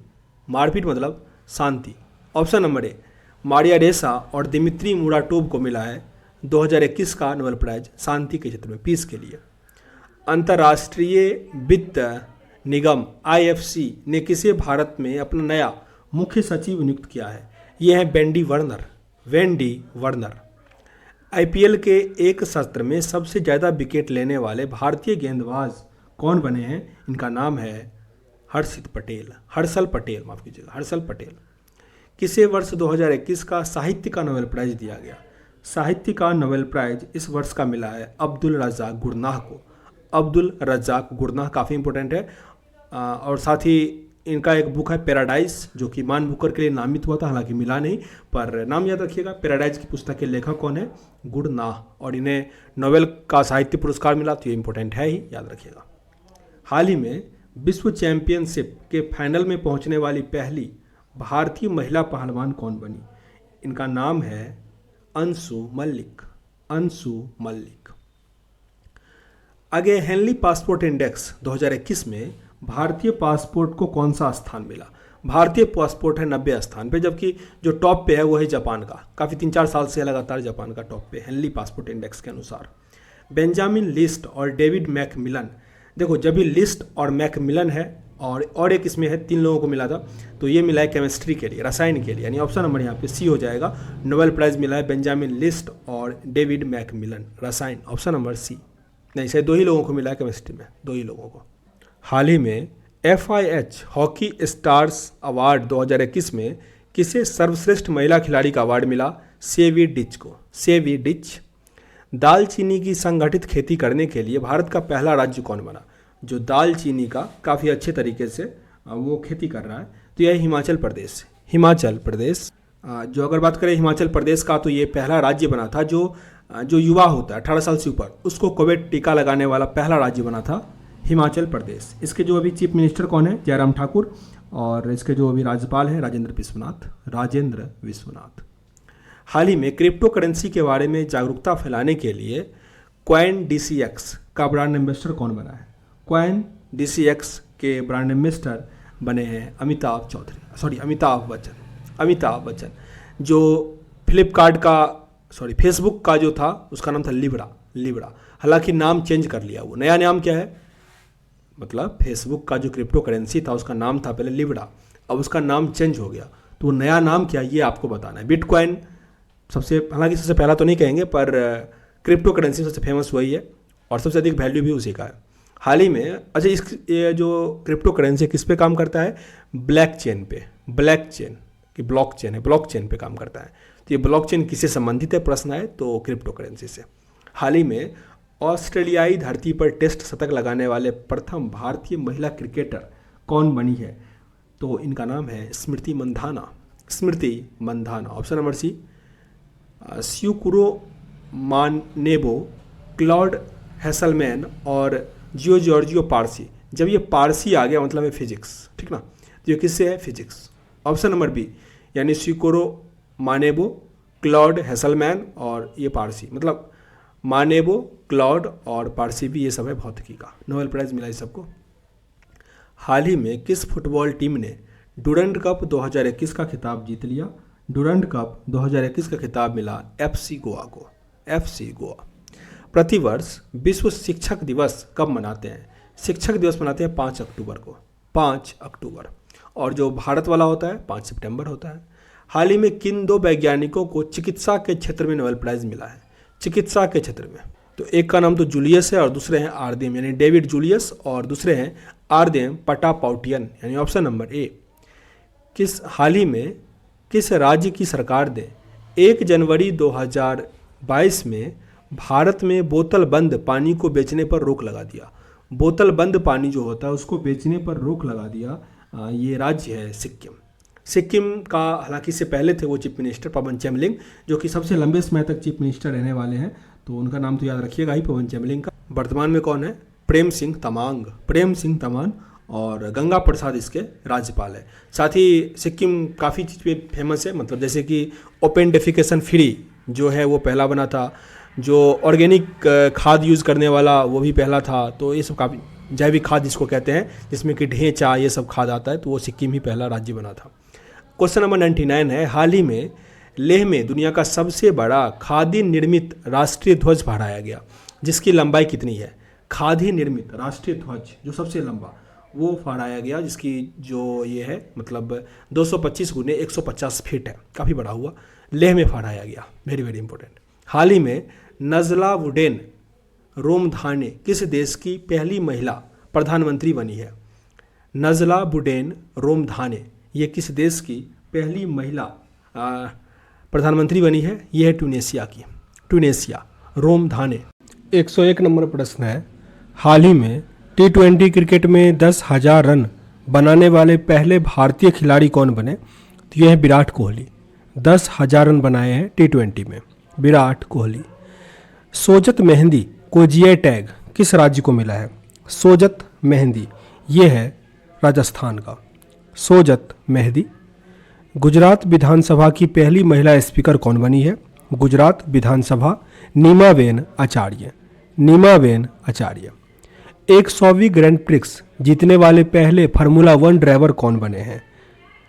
मारपीट मतलब शांति। ऑप्शन नंबर ए, मारिया रेसा और दिमित्री मुराटोव को मिला है 2021 का नोबेल प्राइज शांति के क्षेत्र में, पीस के लिए। अंतर्राष्ट्रीय वित्त निगम IFC ने किसे भारत में अपना नया मुख्य सचिव नियुक्त किया है? ये है Wendy Werner. Wendy Werner. IPL के एक सत्र में सबसे ज़्यादा विकेट लेने वाले भारतीय गेंदबाज कौन बने हैं? इनका नाम है हर्षित पटेल, हर्षल पटेल, माफ कीजिएगा, हर्षल पटेल। किसे वर्ष 2021 का साहित्य का नोबेल प्राइज दिया गया? साहित्य का नोबेल प्राइज इस वर्ष का मिला है अब्दुल रज़ाक गुरनाह को। अब्दुल रज़ाक गुरनाह काफ़ी इंपॉर्टेंट है, और साथ ही इनका एक बुक है पैराडाइज, जो कि मान बुकर के लिए नामित हुआ था, हालांकि मिला नहीं, पर नाम याद रखिएगा। पैराडाइज की पुस्तक के लेखक कौन है? गुरनाह। और इन्हें नोबेल का साहित्य पुरस्कार मिला, तो ये इंपॉर्टेंट है ही, याद रखिएगा। हाल ही में विश्व चैंपियनशिप के फाइनल में पहुंचने वाली पहली भारतीय महिला पहलवान कौन बनी? इनका नाम है अंशु मल्लिक। अंशु मल्लिक। आगे, हेनली पासपोर्ट इंडेक्स 2021 में भारतीय पासपोर्ट को कौन सा स्थान मिला? भारतीय पासपोर्ट है 90 स्थान पे, जबकि जो टॉप पे है वो है जापान का। काफ़ी 3-4 साल से लगातार जापान का टॉप पे, हेनली पासपोर्ट इंडेक्स के अनुसार। बेंजामिन लिस्ट और डेविड मैकमिलन, देखो जब भी लिस्ट और मैकमिलन है और एक इसमें है, 3 लोगों को मिला था, तो ये मिला है केमिस्ट्री के लिए, रसायन के लिए, यानी ऑप्शन नंबर यहाँ पे सी हो जाएगा। नोबेल प्राइज मिला है बेंजामिन लिस्ट और डेविड मैकमिलन, रसायन, ऑप्शन नंबर सी। नहीं, शायद 2 ही लोगों को मिला है केमिस्ट्री में, 2 ही लोगों को। हाल ही में FIH हॉकी स्टार्स अवार्ड 2021 में किसे सर्वश्रेष्ठ महिला खिलाड़ी का अवार्ड मिला? सेवी डिच को। सेवी डिच। दालचीनी की संगठित खेती करने के लिए भारत का पहला राज्य कौन बना? जो दालचीनी का काफ़ी अच्छे तरीके से वो खेती कर रहा है, तो यह हिमाचल प्रदेश। हिमाचल प्रदेश। जो अगर बात करें हिमाचल प्रदेश का, तो ये पहला राज्य बना था जो युवा होता है 18 साल से ऊपर, उसको कोविड टीका लगाने वाला पहला राज्य बना था हिमाचल प्रदेश। इसके जो अभी चीफ मिनिस्टर कौन है? जयराम ठाकुर। और इसके जो अभी राज्यपाल हैं राजेंद्र विश्वनाथ। हाल ही में क्रिप्टो करेंसी के बारे में जागरूकता फैलाने के लिए क्वाइन DCX का ब्रांड एम्बेसडर कौन बना है? क्वाइन DCX के ब्रांड एम्बेसडर बने हैं अमिताभ बच्चन। जो फेसबुक का जो था उसका नाम था लिब्रा। हालांकि नाम चेंज कर लिया, वो नया नाम क्या है? मतलब फेसबुक का जो क्रिप्टो करेंसी था उसका नाम था पहले लिब्रा, अब उसका नाम चेंज हो गया, तो नया नाम क्या ये आपको बताना है। बिटकॉइन हालांकि सबसे पहला तो नहीं कहेंगे, पर क्रिप्टो करेंसी सबसे फेमस वही है और सबसे अधिक वैल्यू भी उसी का है। हाल ही में ये जो क्रिप्टो करेंसी किस पे काम करता है? ब्लॉकचेन पे काम करता है। तो ये ब्लॉकचेन किससे संबंधित है प्रश्न है, तो क्रिप्टो करेंसी से। हाल ही में ऑस्ट्रेलियाई धरती पर टेस्ट शतक लगाने वाले प्रथम भारतीय महिला क्रिकेटर कौन बनी है? तो इनका नाम है Smriti Mandhana. Option number C. Syukuro Manabe, Claude Hasselmann और जॉर्जियो पारसी। जब ये पारसी आ गया मतलब है फिजिक्स, ठीक ना, तो ये किससे है? फिजिक्स। ऑप्शन नंबर बी, यानी स्यूकुरो मानेबो, क्लॉड हैसलमैन और ये पारसी, मतलब मानेबो, क्लॉड और पारसी भी, ये सब है भौतिकी का। नोबेल प्राइज मिला इस सबको। हाल ही में किस फुटबॉल टीम ने डुरंड कप 2021 का खिताब जीत लिया? डुरंड कप 2021 का खिताब मिला FC गोवा को। FC गोवा। प्रतिवर्ष विश्व शिक्षक दिवस कब मनाते हैं? शिक्षक दिवस मनाते हैं 5 अक्टूबर को, 5 अक्टूबर। और जो भारत वाला होता है 5 सितंबर होता है। हाल ही में किन 2 वैज्ञानिकों को चिकित्सा के क्षेत्र में नोबेल प्राइज मिला है? चिकित्सा के क्षेत्र में, तो एक का नाम तो जूलियस है और दूसरे हैं आर्देम, यानी डेविड जूलियस, और दूसरे हैं आर्देम पटापाउटियन, यानी ऑप्शन नंबर ए। हाल ही में किस राज्य की सरकार ने 1 जनवरी 2022 में भारत में बोतल बंद पानी को बेचने पर रोक लगा दिया? बोतल बंद पानी जो होता है उसको बेचने पर रोक लगा दिया, ये राज्य है सिक्किम का। हालांकि इससे पहले थे वो चीफ मिनिस्टर पवन चैमलिंग, जो कि सबसे लंबे समय तक चीफ मिनिस्टर रहने वाले हैं, तो उनका नाम तो याद रखिएगा ही, पवन चैमलिंग का। वर्तमान में कौन है? प्रेम सिंह तमांग। और गंगा प्रसाद इसके राज्यपाल है। साथ ही सिक्किम काफ़ी चीज़ पे फेमस है, मतलब जैसे कि ओपन डेफिकेशन फ्री जो है वो पहला बना था, जो ऑर्गेनिक खाद यूज़ करने वाला वो भी पहला था। तो ये सब काफ़ी जैविक खाद जिसको कहते हैं, जिसमें कि ढेंचा ये सब खाद आता है, तो वो सिक्किम ही पहला राज्य बना था। क्वेश्चन नंबर 99 है, हाल ही में लेह में दुनिया का सबसे बड़ा खादी निर्मित राष्ट्रीय ध्वज फहराया गया, जिसकी लंबाई कितनी है? खादी निर्मित राष्ट्रीय ध्वज जो सबसे लंबा वो फहराया गया, जिसकी जो ये है मतलब 225 गुने 150 फीट है, काफ़ी बड़ा हुआ, लेह में फहराया गया। Very very important. हाल ही में नजला वुडेन रोमधाने किस देश की पहली महिला प्रधानमंत्री बनी है? नजला वुडेन रोमधाने ये किस देश की पहली महिला प्रधानमंत्री बनी है? ये है ट्यूनेशिया की, ट्यूनेशिया, रोमधाने। 101 नंबर प्रश्न है, हाल ही में T20 क्रिकेट में 10,000 रन बनाने वाले पहले भारतीय खिलाड़ी कौन बने? तो यह है विराट कोहली। 10,000 रन बनाए हैं T20 में विराट कोहली। सोजत मेहंदी को जीआई टैग किस राज्य को मिला है? सोजत मेहंदी ये है राजस्थान का, सोजत मेहंदी। गुजरात विधानसभा की पहली महिला स्पीकर कौन बनी है? गुजरात विधानसभा नीमाबेन आचार्य, नीमाबेन आचार्य। 100वीं ग्रैंड प्रिक्स जीतने वाले पहले फार्मूला 1 ड्राइवर कौन बने हैं?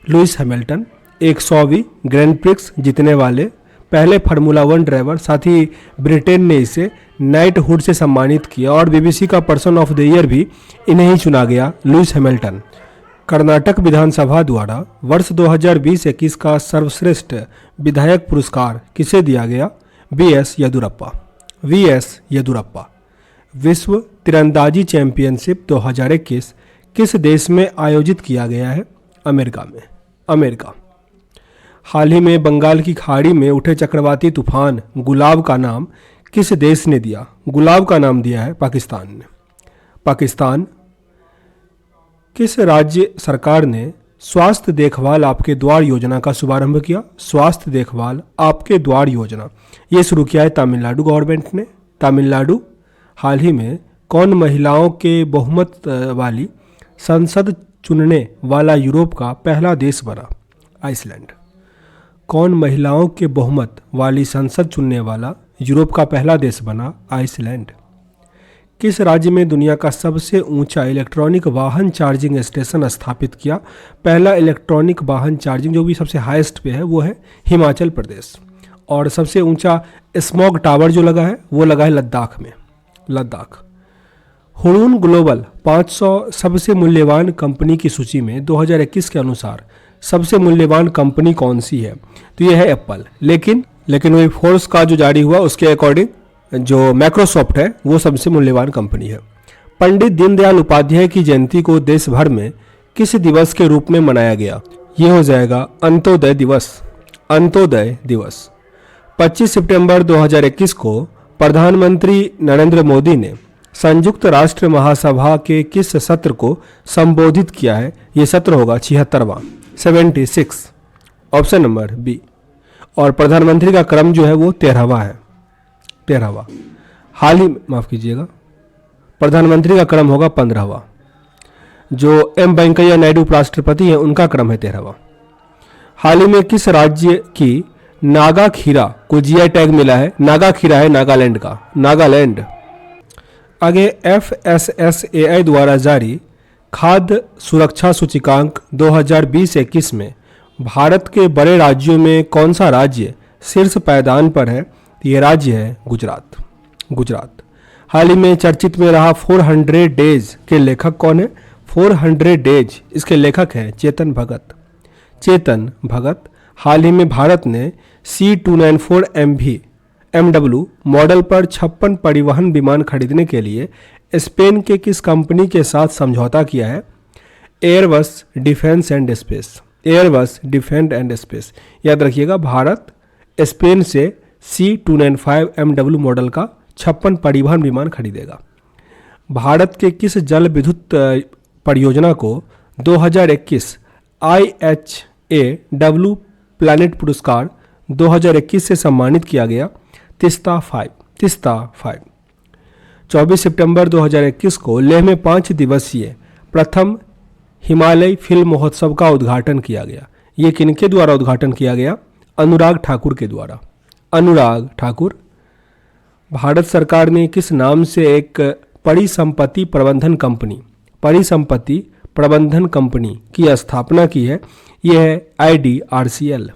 Lewis Hamilton. 100वीं ग्रैंड प्रिक्स जीतने वाले पहले फार्मूला 1 ड्राइवर, साथ ही ब्रिटेन ने इसे नाइटहुड से सम्मानित किया और बीबीसी का पर्सन ऑफ द ईयर भी इन्हें ही चुना गया, लुइस हैमिल्टन। कर्नाटक विधानसभा द्वारा वर्ष 2020-21 का सर्वश्रेष्ठ विधायक पुरस्कार किसे दिया गया? VS Yediyurappa, VS Yediyurappa. विश्व तीरंदाजी चैंपियनशिप 2021 किस देश में आयोजित किया गया है? अमेरिका में, अमेरिका। हाल ही में बंगाल की खाड़ी में उठे चक्रवाती तूफान गुलाब का नाम किस देश ने दिया? गुलाब का नाम दिया है पाकिस्तान ने, पाकिस्तान। किस राज्य सरकार ने स्वास्थ्य देखभाल आपके द्वार योजना का शुभारंभ किया? स्वास्थ्य देखभाल आपके द्वार योजना ये शुरू किया है तमिलनाडु गवर्नमेंट ने, तमिलनाडु। हाल ही में कौन महिलाओं के बहुमत वाली संसद चुनने वाला यूरोप का पहला देश बना? आइसलैंड। कौन महिलाओं के बहुमत वाली संसद चुनने वाला यूरोप का पहला देश बना? आइसलैंड। किस राज्य में दुनिया का सबसे ऊंचा इलेक्ट्रॉनिक वाहन चार्जिंग स्टेशन स्थापित किया? पहला इलेक्ट्रॉनिक वाहन चार्जिंग जो भी सबसे हाईएस्ट पे है वो है हिमाचल प्रदेश। और सबसे ऊंचा स्मॉग टावर जो लगा है वो लगा है लद्दाख में, लद्दाख। हुरून ग्लोबल 500 सबसे मूल्यवान कंपनी की सूची में 2021 के अनुसार सबसे मूल्यवान कंपनी कौन सी है? तो यह है एप्पल। लेकिन वही फोर्स का जो जारी हुआ उसके अकॉर्डिंग जो माइक्रोसॉफ्ट है वो सबसे मूल्यवान कंपनी है। पंडित दीनदयाल उपाध्याय की जयंती को देश भर में किस दिवस के रूप में मनाया गया? ये हो जाएगा अंत्योदय दिवस, अंत्योदय दिवस। 25 सितंबर 2021 को प्रधानमंत्री नरेंद्र मोदी ने संयुक्त राष्ट्र महासभा के किस सत्र को संबोधित किया है? ये सत्र होगा 76वां, 76, ऑप्शन नंबर बी। और प्रधानमंत्री का क्रम जो है वो 13वां है, 13वां। हाल ही माफ़ कीजिएगा, प्रधानमंत्री का क्रम होगा 15वां। जो एम वेंकैया नायडू उपराष्ट्रपति हैं उनका क्रम है 13वां। हाल ही में किस राज्य की नागा खीरा को जीआई टैग मिला है? नागा खीरा है नागालैंड का, नागालैंड। आगे FSSAI द्वारा जारी खाद्य सुरक्षा सूचकांक 2020-21 में भारत के बड़े राज्यों में कौन सा राज्य शीर्ष पायदान पर है? ये राज्य है गुजरात, गुजरात। हाल ही में चर्चित में रहा 400 डेज के लेखक कौन है? 400 डेज इसके लेखक हैं चेतन भगत, चेतन भगत। हाल ही में भारत ने C294 MW मॉडल पर 56 परिवहन विमान खरीदने के लिए स्पेन के किस कंपनी के साथ समझौता किया है? Airbus defence and space, Airbus defence and space. याद रखिएगा, भारत स्पेन से C295 MW मॉडल का 56 परिवहन विमान खरीदेगा। भारत के किस जल विद्युत परियोजना को 2021 IHAW प्लैनेट पुरस्कार 2021 से सम्मानित किया गया? तिस्ता 5, तिस्ता 5। 24 सितंबर 2021 को लेह में 5 दिवसीय प्रथम हिमालय फिल्म महोत्सव का उद्घाटन किया गया? ये किनके द्वारा उद्घाटन किया गया? अनुराग ठाकुर के द्वारा। अनुराग ठाकुर। भारत सरकार ने किस नाम से एक परिसंपत्ति प्रबंधन कंपनी की स्थापना की है? यह है IDRCL।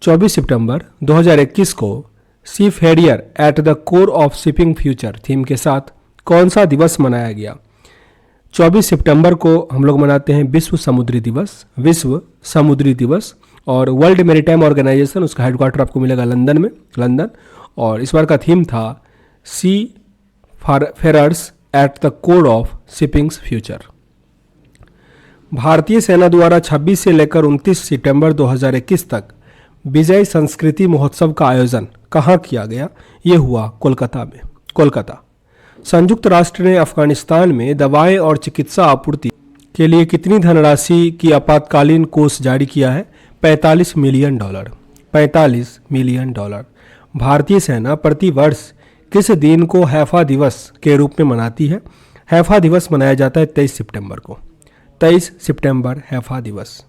24 सितंबर 2021 को seafarers at the core of shipping future theme के साथ कौन सा दिवस मनाया गया? 24 सितंबर को हम लोग मनाते हैं विश्व समुद्री दिवस। और वर्ल्ड मैरीटाइम ऑर्गेनाइजेशन, उसका हेडक्वार्टर आपको मिलेगा लंदन में, लंदन। और इस बार का थीम था seafarers at the core of shipping's future. भारतीय सेना द्वारा 26 से लेकर 29 सितंबर 2021 तक विजय संस्कृति महोत्सव का आयोजन कहाँ किया गया? ये हुआ कोलकाता में, कोलकाता। संयुक्त राष्ट्र ने अफगानिस्तान में दवाएं और चिकित्सा आपूर्ति के लिए कितनी धनराशि की आपातकालीन कोष जारी किया है? $45 मिलियन। भारतीय सेना प्रतिवर्ष किस दिन को हैफा दिवस के रूप में मनाती है? हैफा दिवस मनाया जाता है 23 सितंबर को। 23 सितंबर हैफा दिवस।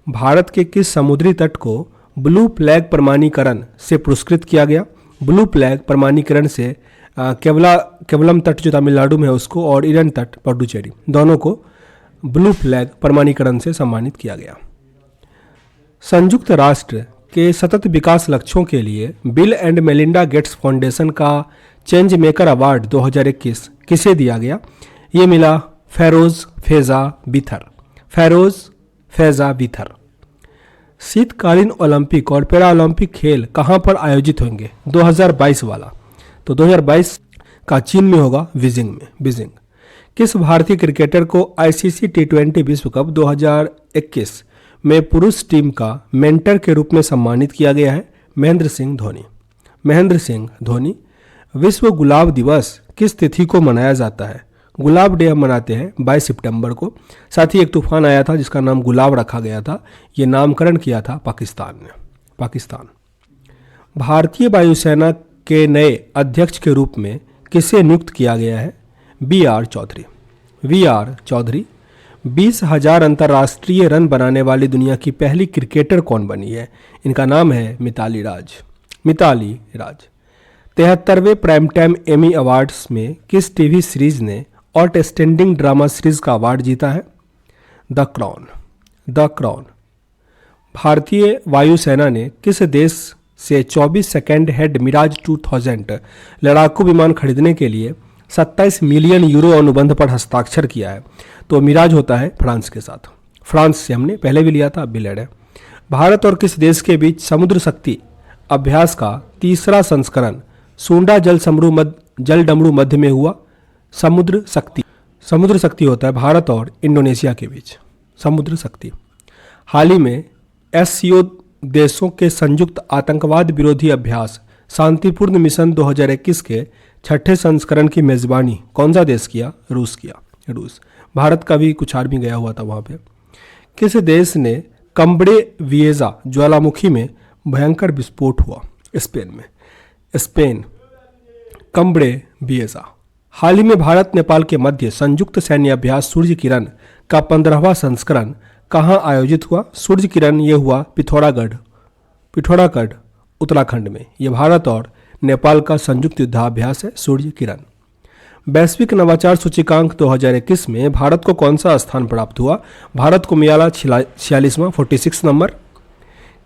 भारत के किस समुद्री तट को ब्लू फ्लैग प्रमाणीकरण से पुरस्कृत किया गया? ब्लू फ्लैग प्रमाणीकरण से केवलम तट जो तमिलनाडु में है उसको, और ईडन तट पुडुचेरी, दोनों को ब्लू फ्लैग प्रमाणीकरण से सम्मानित किया गया। संयुक्त राष्ट्र के सतत विकास लक्ष्यों के लिए bill and Melinda Gates foundation का चेंज मेकर अवार्ड 2021 किसे दिया गया? ये मिला फेरोज फेजा बिथर। शीतकालीन ओलंपिक और पैरा ओलंपिक खेल कहाँ पर आयोजित होंगे? 2022 वाला, तो 2022 का चीन में होगा, बीजिंग। किस भारतीय क्रिकेटर को ICC T20 विश्व कप 2021 में पुरुष टीम का मेंटर के रूप में सम्मानित किया गया है? महेंद्र सिंह धोनी। विश्व गुलाब दिवस किस तिथि को मनाया जाता है? गुलाब डे हम मनाते हैं 22 सितंबर को। साथ ही एक तूफान आया था जिसका नाम गुलाब रखा गया था, ये नामकरण किया था पाकिस्तान ने। भारतीय वायुसेना के नए अध्यक्ष के रूप में किसे नियुक्त किया गया है? VR चौधरी। 20,000 अंतर्राष्ट्रीय रन बनाने वाली दुनिया की पहली क्रिकेटर कौन बनी है? इनका नाम है मिताली राज। 73वें प्राइम टाइम एमी अवार्ड्स में किस टीवी सीरीज ने आउटस्टैंडिंग ड्रामा सीरीज का अवार्ड जीता है? The crown. भारतीय वायुसेना ने किस देश से 24 सेकेंड हेड मिराज 2000 लड़ाकू विमान खरीदने के लिए 27 मिलियन यूरो अनुबंध पर हस्ताक्षर किया है? तो मिराज होता है फ्रांस के साथ। फ्रांस से हमने पहले भी लिया था, अब भी ले रहे हैं। भारत और किस देश के बीच समुद्र शक्ति अभ्यास का तीसरा संस्करण सूंडा जलडमरू मध्य में हुआ? समुद्र शक्ति होता है भारत और इंडोनेशिया के बीच, समुद्र शक्ति। हाल ही में SCO देशों के संयुक्त आतंकवाद विरोधी अभ्यास शांतिपूर्ण मिशन 2021 के 6ठे संस्करण की मेजबानी कौन सा देश किया? रूस। भारत का भी कुछ आर्मी गया हुआ था वहाँ पे। किस देश ने कम्बड़े विएजा ज्वालामुखी में भयंकर विस्फोट हुआ? स्पेन। कम्बड़े विएजा। हाल ही में भारत नेपाल के मध्य संयुक्त सैन्य अभ्यास सूर्य किरण का 15वां संस्करण कहाँ आयोजित हुआ? सूर्य किरण ये हुआ पिथौरागढ़ उत्तराखंड में। यह भारत और नेपाल का संयुक्त युद्धाभ्यास है सूर्य किरण। वैश्विक नवाचार सूचकांक 2021 में भारत को कौन सा स्थान प्राप्त हुआ? भारत को मिला 46वां 46 नंबर।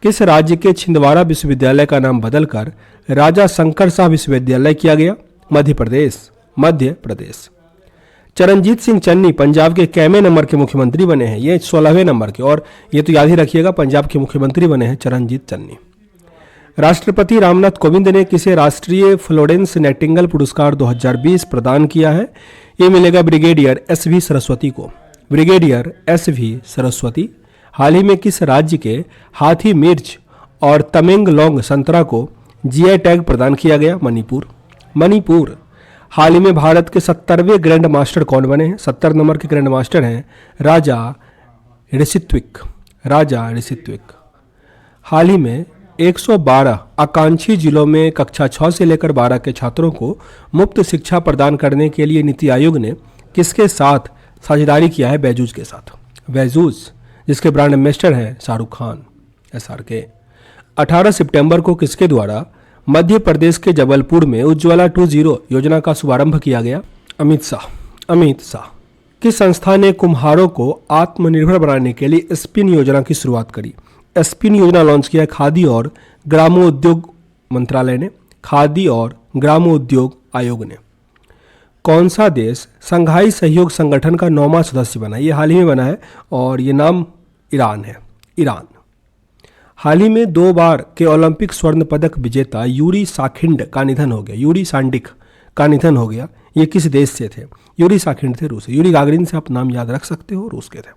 किस राज्य के छिंदवाड़ा विश्वविद्यालय का नाम बदलकर राजा शंकर शाह विश्वविद्यालय किया गया? मध्य प्रदेश। चरणजीत सिंह चन्नी पंजाब के कैमे नंबर के मुख्यमंत्री बने हैं? ये 16वें नंबर के, और ये तो याद ही रखिएगा पंजाब के मुख्यमंत्री बने हैं चरणजीत चन्नी। राष्ट्रपति रामनाथ कोविंद ने किसे राष्ट्रीय फ्लोरेंस नाइटिंगेल पुरस्कार 2020 प्रदान किया है? ये मिलेगा ब्रिगेडियर SV सरस्वती। हाल ही में किस राज्य के हाथी मिर्च और तमेंगलोंग संतरा को GI टैग प्रदान किया गया? मणिपुर। हाल ही में भारत के 70वें ग्रैंड मास्टर कौन बने हैं? 70 नंबर के ग्रैंड मास्टर हैं राजा ऋषित्विक। हाल ही में 112 आकांक्षी जिलों में कक्षा 6 से लेकर 12 के छात्रों को मुफ्त शिक्षा प्रदान करने के लिए नीति आयोग ने किसके साथ साझेदारी किया है? बैजूस के साथ। बैजूस जिसके ब्रांड एम्बेसडर हैं शाहरुख खान, SRK। 18 सितंबर को किसके द्वारा मध्य प्रदेश के जबलपुर में उज्ज्वला 2.0 योजना का शुभारंभ किया गया? अमित शाह। अमित शाह। किस संस्था ने कुम्हारों को आत्मनिर्भर बनाने के लिए स्पिन योजना की शुरुआत करी? स्पिन योजना लॉन्च किया है खादी और ग्रामोद्योग मंत्रालय ने, खादी और ग्रामोद्योग आयोग ने। कौन सा देश संघाई सहयोग संगठन का 9वां सदस्य बना? ये हाल ही में बना है और ये नाम ईरान है। ईरान। हाल ही में 2 बार के ओलंपिक स्वर्ण पदक विजेता यूरी साखिंड का निधन हो गया। यूरी सांडिक का निधन हो गया। ये किस देश से थे? यूरी साखिंड थे रूस। यूरी गागरिन से आप नाम याद रख सकते हो, रूस के थे।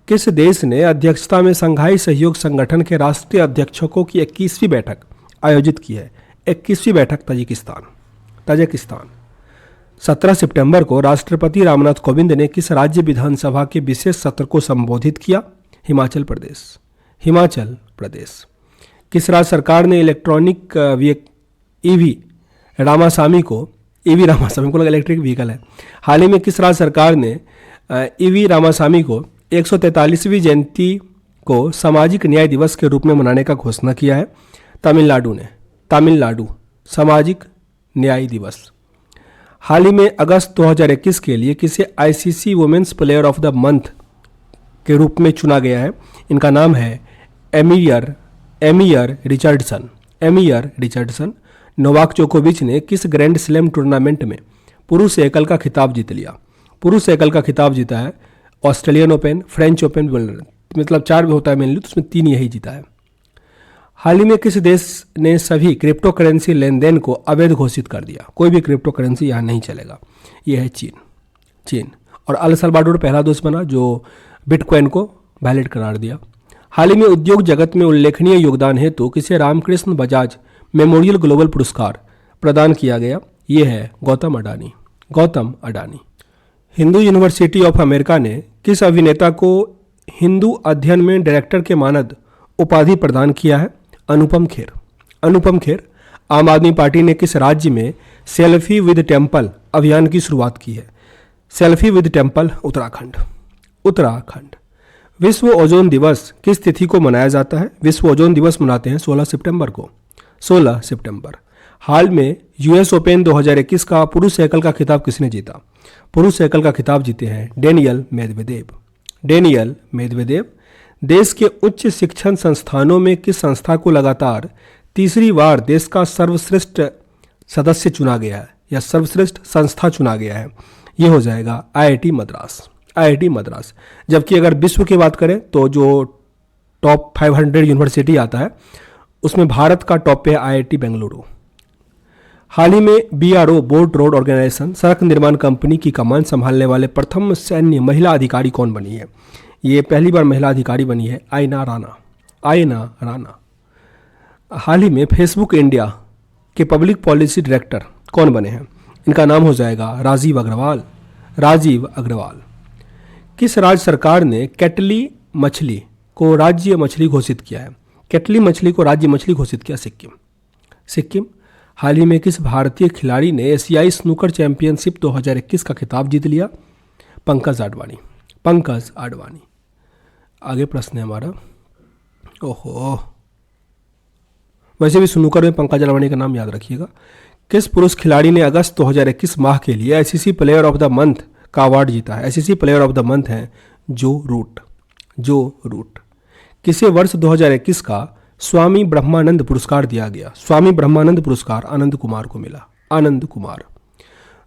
किस देश ने अध्यक्षता में संघाई सहयोग संगठन के राष्ट्रीय अध्यक्षों की 21वीं बैठक आयोजित की है? 21वीं बैठक ताजिकिस्तान। ताजिकिस्तान। 17 सितंबर को राष्ट्रपति रामनाथ कोविंद ने किस राज्य विधानसभा के विशेष सत्र को संबोधित किया? हिमाचल प्रदेश। हिमाचल प्रदेश। किस राज्य सरकार ने इलेक्ट्रॉनिक ईवी रामास्वामी को लगा इलेक्ट्रिक व्हीकल है। हाल ही में किस राज्य सरकार ने ईवी रामास्वामी को 143वीं जयंती को सामाजिक न्याय दिवस के रूप में मनाने का घोषणा किया है? तमिलनाडु ने। तमिलनाडु। सामाजिक न्याय दिवस। हाल ही में अगस्त 2021 के लिए किसे ICC women's player of the month के रूप में चुना गया है? इनका नाम है Eimear Richardson. Eimear Richardson. Novak जोकोविच ने किस ग्रैंड स्लैम टूर्नामेंट में पुरुष एकल का खिताब जीत लिया? पुरुष एकल का खिताब जीता है ऑस्ट्रेलियन ओपन, फ्रेंच ओपन, मतलब 4 होता है मेनली, तो उसमें 3 यही जीता है। हाल ही में किस देश ने सभी क्रिप्टो करेंसी लेन देन को अवैध घोषित कर दिया? कोई भी क्रिप्टो करेंसी यहाँ नहीं चलेगा। यह है चीन। और अल सल्वाडोर पहला देश बना जो बिटकॉइन को वैलिड करार दिया। हाल ही में उद्योग जगत में उल्लेखनीय योगदान हेतु किसे रामकृष्ण बजाज मेमोरियल ग्लोबल पुरस्कार प्रदान किया गया? ये है Gautam Adani. Gautam Adani. Hindu university of America ने किस अभिनेता को हिंदू अध्ययन में डायरेक्टर के मानद उपाधि प्रदान किया है? अनुपम खेर। अनुपम खेर। आम आदमी पार्टी ने किस राज्य में सेल्फी विद टेम्पल अभियान की शुरुआत की है? Selfie with temple Uttarakhand. Uttarakhand. विश्व ओजोन दिवस किस तिथि को मनाया जाता है? विश्व ओजोन दिवस मनाते हैं 16 सितंबर को। 16 सितंबर। हाल में US ओपन 2021 का पुरुष एकल का खिताब किसने जीता? पुरुष एकल का खिताब जीते हैं डेनियल मेदवेदेव। Daniel Medvedev. देश के उच्च शिक्षण संस्थानों में किस संस्था को लगातार तीसरी बार देश का सर्वश्रेष्ठ सदस्य चुना गया है या सर्वश्रेष्ठ संस्था चुना गया है? ये हो जाएगा IIT मद्रास। IIT मद्रास। जबकि अगर विश्व की बात करें तो जो टॉप 500 यूनिवर्सिटी आता है उसमें भारत का टॉप पे है IIT बेंगलुरु। हाल ही में BRO बोर्ड रोड ऑर्गेनाइजेशन सड़क निर्माण कंपनी की कमान संभालने वाले प्रथम सैन्य महिला अधिकारी कौन बनी है? ये पहली बार महिला अधिकारी बनी है आयना राणा। आयना राणा। हाल ही में फेसबुक इंडिया के पब्लिक पॉलिसी डायरेक्टर कौन बने हैं? इनका नाम हो जाएगा राजीव अग्रवाल। राजीव अग्रवाल। किस राज्य सरकार ने कैटली मछली को राज्य मछली घोषित किया है? कैटली मछली को राज्य मछली घोषित किया सिक्किम। सिक्किम। हाल ही में किस भारतीय खिलाड़ी ने एशियाई स्नूकर चैंपियनशिप 2021 का खिताब जीत लिया? पंकज आडवाणी। पंकज आडवाणी। आगे प्रश्न है हमारा। ओहो, वैसे भी स्नूकर में पंकज आडवाणी का नाम याद रखिएगा। किस पुरुष खिलाड़ी ने अगस्त 2021 माह के लिए ICC player of the month का अवार्ड जीता है? ICC player of the month है जो रूट। जो रूट। किसे वर्ष 2021 का स्वामी ब्रह्मानंद पुरस्कार दिया गया? स्वामी ब्रह्मानंद पुरस्कार आनंद कुमार को मिला। आनंद कुमार।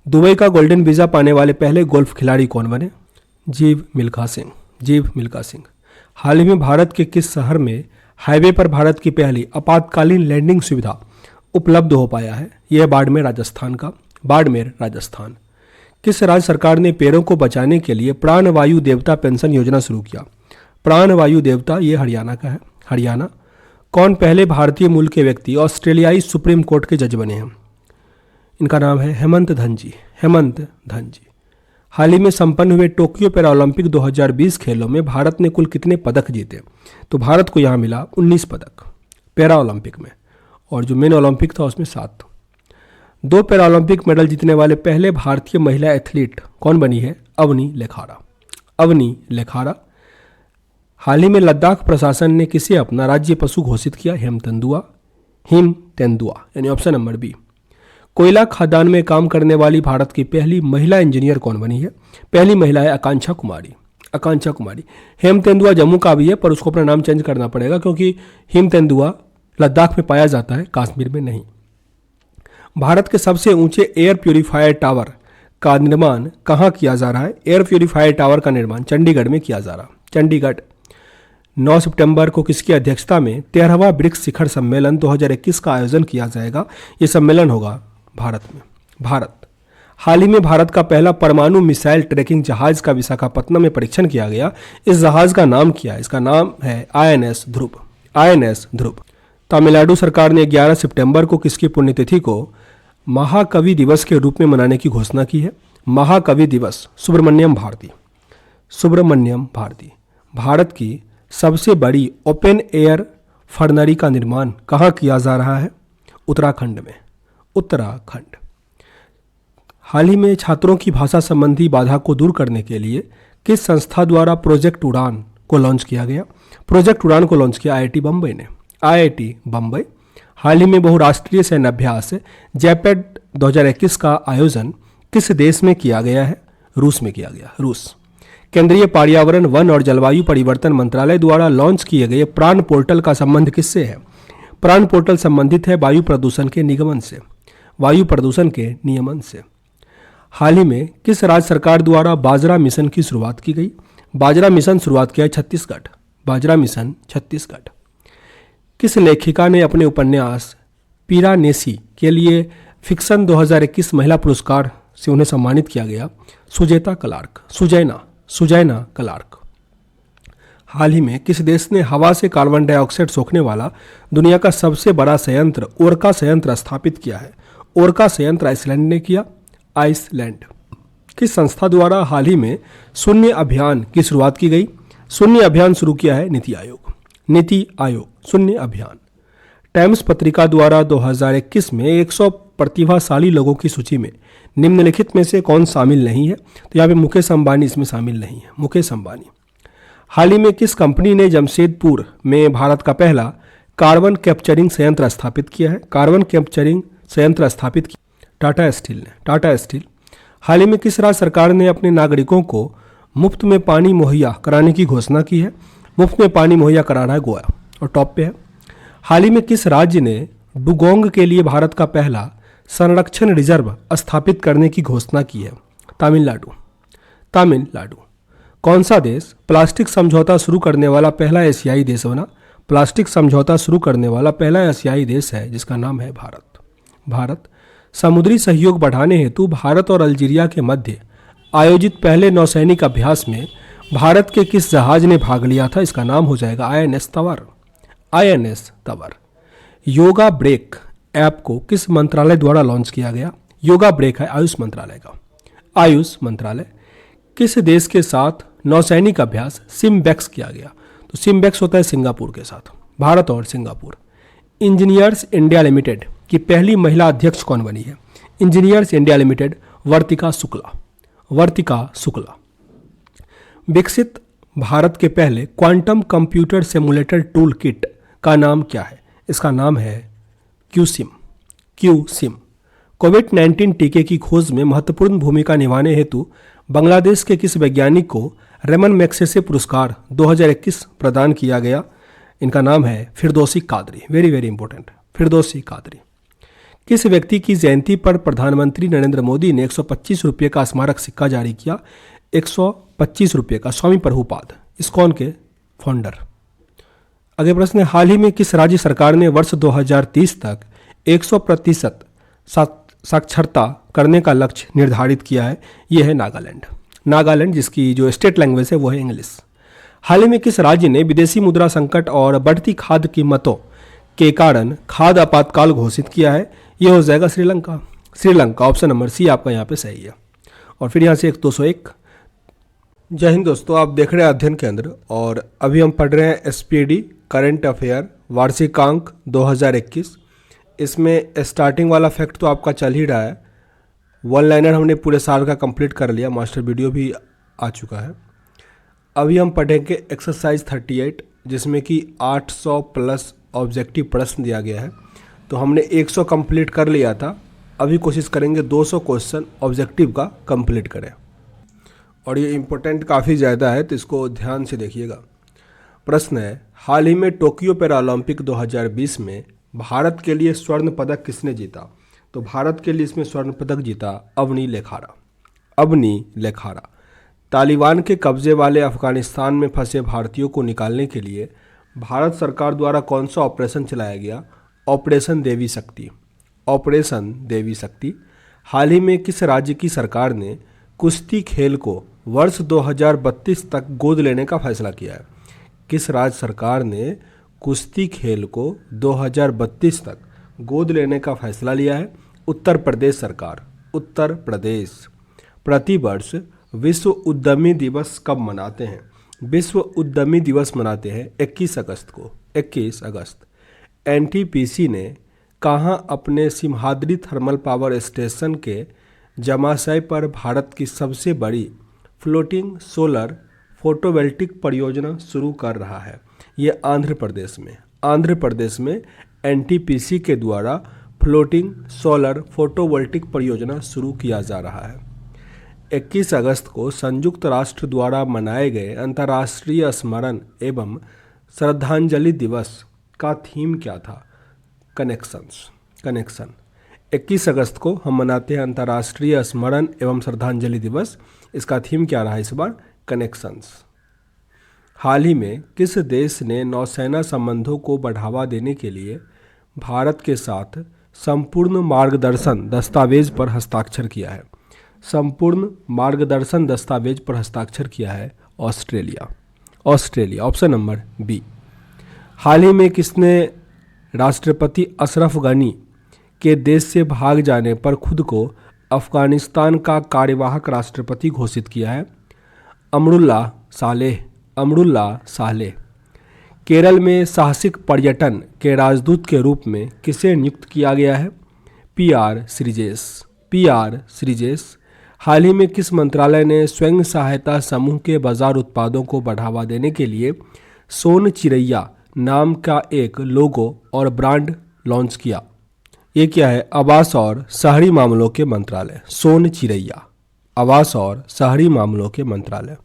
दुबई का गोल्डन वीजा पाने वाले पहले गोल्फ खिलाड़ी कौन बने? जीव मिल्खा सिंह। जीव मिल्खा सिंह। हाल ही में भारत के किस शहर में हाईवे पर भारत की पहली आपातकालीन लैंडिंग सुविधा उपलब्ध हो पाया है? यह बाड़मेर राजस्थान का। बाड़मेर राजस्थान। किस राज्य सरकार ने पेड़ों को बचाने के लिए प्राण वायु देवता पेंशन योजना शुरू किया? प्राण वायु देवता ये हरियाणा का है। हरियाणा। कौन पहले भारतीय मूल के व्यक्ति ऑस्ट्रेलियाई सुप्रीम कोर्ट के जज बने हैं? इनका नाम है हेमंत धनजी। हेमंत धनजी। हाल ही में संपन्न हुए टोक्यो पैरा ओलंपिक 2020 खेलों में भारत ने कुल कितने पदक जीते? तो भारत को यहाँ मिला 19 पदक पैरा ओलंपिक में, और जो मेन ओलंपिक था उसमें 7। दो पैरालंपिक मेडल जीतने वाले पहले भारतीय महिला एथलीट कौन बनी है? अवनी लेखारा। अवनी लेखारा। हाल ही में लद्दाख प्रशासन ने किसे अपना राज्य पशु घोषित किया? हेमतेंदुआ। हिम तेंदुआ, यानी ऑप्शन नंबर बी। कोयला खदान में काम करने वाली भारत की पहली महिला इंजीनियर कौन बनी है? पहली महिला है आकांक्षा कुमारी। आकांक्षा कुमारी। हेम तेंदुआ जम्मू का भी है, पर उसको अपना नाम चेंज करना पड़ेगा क्योंकि हिम तेंदुआ लद्दाख में पाया जाता है, कश्मीर में नहीं। भारत के सबसे ऊंचे एयर प्यूरिफायर टावर का निर्माण कहाँ किया जा रहा है? एयर प्यूरिफायर टावर का निर्माण चंडीगढ़ में किया जा रहा है। चंडीगढ़। 9 सितंबर को किसकी अध्यक्षता में 13वां ब्रिक्स शिखर सम्मेलन 2021 का आयोजन किया जाएगा? ये सम्मेलन होगा भारत में। भारत। हाल ही में भारत का पहला परमाणु मिसाइल ट्रैकिंग जहाज का विशाखापत्तनम में परीक्षण किया गया। इस जहाज का नाम क्या है? इसका नाम है INS ध्रुव। INS ध्रुव। तमिलनाडु सरकार ने 11 सितंबर को किसकी पुण्यतिथि को महाकवि दिवस के रूप में मनाने की घोषणा की है? महाकवि दिवस। सुब्रमण्यम भारती। सुब्रमण्यम भारती। भारत की सबसे बड़ी ओपन एयर फर्नरी का निर्माण कहाँ किया जा रहा है? उत्तराखंड में। उत्तराखंड। हाल ही में छात्रों की भाषा संबंधी बाधा को दूर करने के लिए किस संस्था द्वारा प्रोजेक्ट उड़ान को लॉन्च किया गया? प्रोजेक्ट उड़ान को लॉन्च किया IIT बम्बई ने। IIT बम्बई। हाल ही में बहुराष्ट्रीय सैन्य अभ्यास जैपेड 2021 का आयोजन किस देश में किया गया है? रूस में किया गया। रूस। केंद्रीय पर्यावरण, वन और जलवायु परिवर्तन मंत्रालय द्वारा लॉन्च किए गए प्राण पोर्टल का संबंध किससे है? प्राण पोर्टल संबंधित है वायु प्रदूषण के निगमन से। वायु प्रदूषण के नियमन से। हाल ही में किस राज्य सरकार द्वारा बाजरा मिशन की शुरुआत की गई? बाजरा मिशन शुरुआत किया है छत्तीसगढ़। बाजरा मिशन छत्तीसगढ़। किस लेखिका ने अपने उपन्यास पिरानेसी के लिए फिक्शन 2021 महिला पुरस्कार से उन्हें सम्मानित किया गया? सुजैना क्लार्क। सुजैना क्लार्क। हाल ही में किस देश ने हवा से कार्बन डाइऑक्साइड सोखने वाला दुनिया का सबसे बड़ा संयंत्र ओरका संयंत्र स्थापित किया है? ओरका संयंत्र आइसलैंड ने किया। आइसलैंड। किस संस्था द्वारा हाल ही में शून्य अभियान की शुरुआत की गई? शून्य अभियान शुरू किया है नीति आयोग। नीति आयोग। शून्य अभियान। टाइम्स पत्रिका द्वारा 2021 में 100 प्रतिभाशाली लोगों की सूची में निम्नलिखित में से कौन शामिल नहीं है? तो यहाँ पे मुकेश अंबानी इसमें शामिल नहीं है। मुकेश अंबानी। हाल ही में किस कंपनी ने जमशेदपुर में भारत का पहला कार्बन कैप्चरिंग संयंत्र स्थापित किया है? कार्बन कैप्चरिंग संयंत्र स्थापित किया टाटा स्टील ने। टाटा स्टील। हाल ही में किस राज्य सरकार ने अपने नागरिकों को मुफ्त में पानी मुहैया कराने की घोषणा की है? मुफ्त में पानी मुहैया करा रहा है गोवा, और टॉप पे है। हाल ही में किस राज्य ने डुगोंग के लिए भारत का पहला संरक्षण रिजर्व स्थापित करने की घोषणा की है? तमिलनाडु। तमिलनाडु। कौन सा देश प्लास्टिक समझौता शुरू करने वाला पहला एशियाई देश बना? प्लास्टिक समझौता शुरू करने वाला पहला एशियाई देश है जिसका नाम है भारत। भारत। समुद्री सहयोग बढ़ाने हेतु भारत और अल्जीरिया के मध्य आयोजित पहले नौसैनिक अभ्यास में भारत के किस जहाज ने भाग लिया था? इसका नाम हो जाएगा INS Tanwar. INS Tanwar. Yoga break app को किस मंत्रालय द्वारा लॉन्च किया गया? योगा ब्रेक है आयुष मंत्रालय का। आयुष मंत्रालय। किस देश के साथ नौसैनिक अभ्यास सिम्बेक्स किया गया? तो सिम्बेक्स होता है सिंगापुर के साथ। भारत और सिंगापुर। इंजीनियर्स इंडिया लिमिटेड की पहली महिला अध्यक्ष कौन बनी है? इंजीनियर्स इंडिया लिमिटेड वर्तिका शुक्ला। वर्तिका शुक्ला। विकसित भारत के पहले quantum computer simulator tool kit का नाम क्या है? इसका नाम है क्यूसिम। क्यूसिम। कोविड-19 टीके की खोज में महत्वपूर्ण भूमिका निभाने हेतु बांग्लादेश के किस वैज्ञानिक को रेमन मैग्सेसे पुरस्कार 2021 प्रदान किया गया? इनका नाम है Firdausi Qadri. Very very important, Firdausi Qadri. किस व्यक्ति की जयंती पर प्रधानमंत्री नरेंद्र मोदी ने 125 रुपये का स्मारक सिक्का जारी किया? 125 रुपये का। स्वामी प्रभुपाद, इस्कॉन के फाउंडर। अगले प्रश्न है, हाल ही में किस राज्य सरकार ने वर्ष 2030 तक 100% साक्षरता करने का लक्ष्य निर्धारित किया है? यह है नागालैंड। नागालैंड, जिसकी जो स्टेट लैंग्वेज है वो है इंग्लिश। हाल ही में किस राज्य ने विदेशी मुद्रा संकट और बढ़ती खाद्य कीमतों के कारण खाद्य आपातकाल घोषित किया है? यह हो जाएगा Sri Lanka. Sri Lanka. Option number C आपका यहाँ पे सही है। और फिर यहाँ से 201। जय हिंद दोस्तों, आप देख रहे हैं अध्ययन केंद्र और अभी हम पढ़ रहे हैं SPD करंट अफेयर वार्षिकांक 2021। इसमें स्टार्टिंग वाला फैक्ट तो आपका चल ही रहा है। वन लाइनर हमने पूरे साल का कंप्लीट कर लिया, मास्टर वीडियो भी आ चुका है। अभी हम पढ़ेंगे एक्सरसाइज 38, जिसमें कि 800 प्लस ऑब्जेक्टिव प्रश्न दिया गया है। तो हमने 100 कंप्लीट कर लिया था, अभी कोशिश करेंगे 200 क्वेश्चन ऑब्जेक्टिव का कंप्लीट करें। और ये इम्पोर्टेंट काफ़ी ज़्यादा है, तो इसको ध्यान से देखिएगा। प्रश्न है, हाल ही में टोक्यो पैरालंपिक 2020 में भारत के लिए स्वर्ण पदक किसने जीता? तो भारत के लिए इसमें स्वर्ण पदक जीता अवनी लेखारा। अवनी लेखारा। तालिबान के कब्जे वाले अफगानिस्तान में फंसे भारतीयों को निकालने के लिए भारत सरकार द्वारा कौन सा ऑपरेशन चलाया गया? ऑपरेशन देवी शक्ति। ऑपरेशन देवी शक्ति। हाल ही में किस राज्य की सरकार ने कुश्ती खेल को वर्ष 2032 तक गोद लेने का फैसला किया है? किस राज्य सरकार ने कुश्ती खेल को 2032 तक गोद लेने का फैसला लिया है? उत्तर प्रदेश सरकार। उत्तर प्रदेश। प्रतिवर्ष विश्व उद्यमी दिवस कब मनाते हैं? विश्व उद्यमी दिवस मनाते हैं 21 अगस्त को। 21 अगस्त। एनटीपीसी ने कहाँ अपने सिमहाद्री थर्मल पावर स्टेशन के जमाशय पर भारत की सबसे बड़ी फ्लोटिंग सोलर फोटोवोल्टिक परियोजना शुरू कर रहा है? ये आंध्र प्रदेश में। आंध्र प्रदेश में एनटीपीसी के द्वारा फ्लोटिंग सोलर फोटोवोल्टिक परियोजना शुरू किया जा रहा है। 21 अगस्त को संयुक्त राष्ट्र द्वारा मनाए गए अंतर्राष्ट्रीय स्मरण एवं श्रद्धांजलि दिवस का थीम क्या था? कनेक्शंस। कनेक्शन। 21 अगस्त को हम मनाते हैं अंतर्राष्ट्रीय स्मरण एवं श्रद्धांजलि दिवस। इसका थीम क्या रहा इस बार? कनेक्शंस। हाल ही में किस देश ने नौसेना संबंधों को बढ़ावा देने के लिए भारत के साथ संपूर्ण मार्गदर्शन दस्तावेज पर हस्ताक्षर किया है? संपूर्ण मार्गदर्शन दस्तावेज पर हस्ताक्षर किया है Australia. Australia. Option number B. हाल ही में किसने राष्ट्रपति अशरफ गनी के देश से भाग जाने पर खुद को अफगानिस्तान का कार्यवाहक राष्ट्रपति घोषित किया है? अमरुल्लाह सालेह। अमरुल्लाह सालेह। केरल में साहसिक पर्यटन के राजदूत के रूप में किसे नियुक्त किया गया है? पीआर श्रीजेश। पीआर श्रीजेश। हाल ही में किस मंत्रालय ने स्वयं सहायता समूह के बाजार उत्पादों को बढ़ावा देने के लिए सोन चिरैया नाम का एक लोगो और ब्रांड लॉन्च किया? ये क्या है? आवास और शहरी मामलों के मंत्रालय। सोन चिरैया। आवास और शहरी मामलों के मंत्रालय।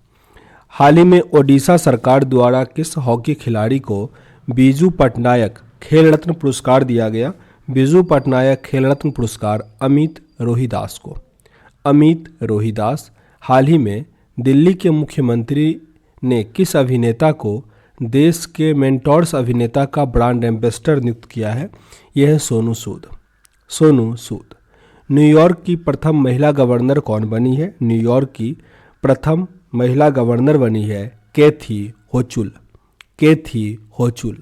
हाल ही में ओडिशा सरकार द्वारा किस हॉकी खिलाड़ी को बिजू पटनायक खेल रत्न पुरस्कार दिया गया? बिजू पटनायक खेल रत्न पुरस्कार अमित रोहिदास को। अमित रोहिदास। हाल ही में दिल्ली के मुख्यमंत्री ने किस अभिनेता को देश के मेंटोर्स अभिनेता का ब्रांड एम्बेसडर नियुक्त किया है? यह है सोनू सूद। सोनू सूद। न्यूयॉर्क की प्रथम महिला गवर्नर कौन बनी है? न्यूयॉर्क की प्रथम महिला गवर्नर बनी है कैथी होचुल। कैथी होचुल।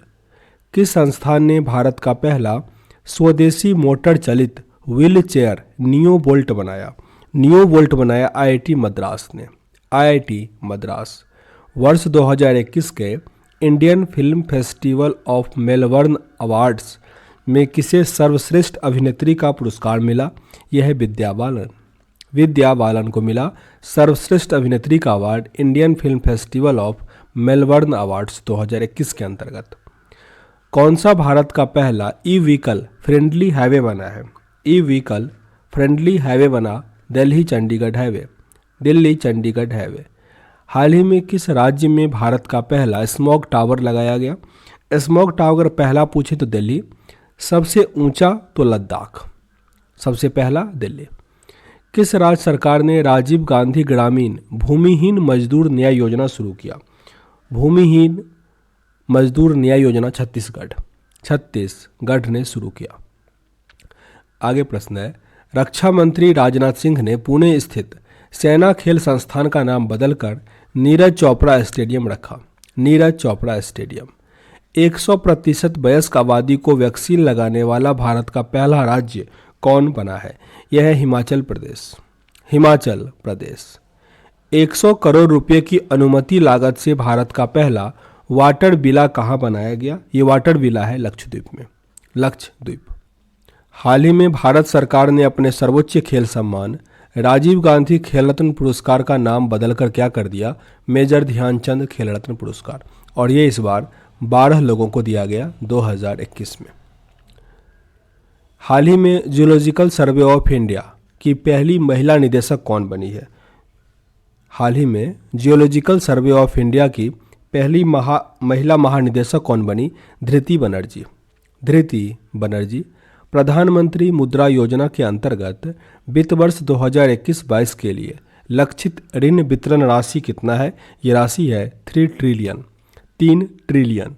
किस संस्थान ने भारत का पहला स्वदेशी मोटर चलित व्हील चेयर नियो बोल्ट बनाया? नियो बोल्ट बनाया आईआईटी मद्रास ने। आईआईटी मद्रास। वर्ष 2021 के Indian film festival of Melbourne awards में किसे सर्वश्रेष्ठ अभिनेत्री का पुरस्कार मिला? यह है विद्या बालन। विद्या बालन को मिला सर्वश्रेष्ठ अभिनेत्री का award Indian film festival of Melbourne awards 2021 के अंतर्गत। कौन सा भारत का पहला ई व्हीकल फ्रेंडली हाईवे बना है? ई व्हीकल फ्रेंडली हाईवे बना दिल्ली चंडीगढ़ हाईवे। दिल्ली चंडीगढ़ हाईवे। हाल ही में किस राज्य में भारत का पहला स्मॉग टावर लगाया गया? स्मॉग टावर पहला पूछे तो दिल्ली, सबसे ऊंचा तो लद्दाख। सबसे पहला दिल्ली। किस राज्य सरकार ने राजीव गांधी ग्रामीण भूमिहीन मजदूर न्याय योजना शुरू किया? भूमिहीन मजदूर न्याय योजना छत्तीसगढ़। छत्तीसगढ़ ने शुरू किया। आगे प्रश्न है, रक्षा मंत्री राजनाथ सिंह ने पुणे स्थित सेना खेल संस्थान का नाम बदलकर नीरज चोपड़ा स्टेडियम रखा। नीरज चोपड़ा स्टेडियम। 100% वयस्क आबादी को वैक्सीन लगाने वाला भारत का पहला राज्य कौन बना है? यह है हिमाचल प्रदेश। हिमाचल प्रदेश। 100 करोड़ रुपए की अनुमति लागत से भारत का पहला वाटर विला कहाँ बनाया गया? ये वाटर विला है लक्षद्वीप में। लक्षद्वीप। हाल ही में भारत सरकार ने अपने सर्वोच्च खेल सम्मान राजीव गांधी खेल रत्न पुरस्कार का नाम बदलकर क्या कर दिया, मेजर ध्यानचंद खेल रत्न पुरस्कार। और ये इस बार 12 लोगों को दिया गया 2021 में। हाल ही में जूलॉजिकल सर्वे ऑफ इंडिया की पहली महिला निदेशक कौन बनी है? हाल ही में जियोलॉजिकल सर्वे ऑफ इंडिया की पहली महिला महानिदेशक कौन बनी? धृति बनर्जी। धृति बनर्जी प्रधानमंत्री मुद्रा योजना के अंतर्गत वित्त वर्ष 2021-22 के लिए लक्षित ऋण वितरण राशि कितना है? ये राशि है 3 ट्रिलियन।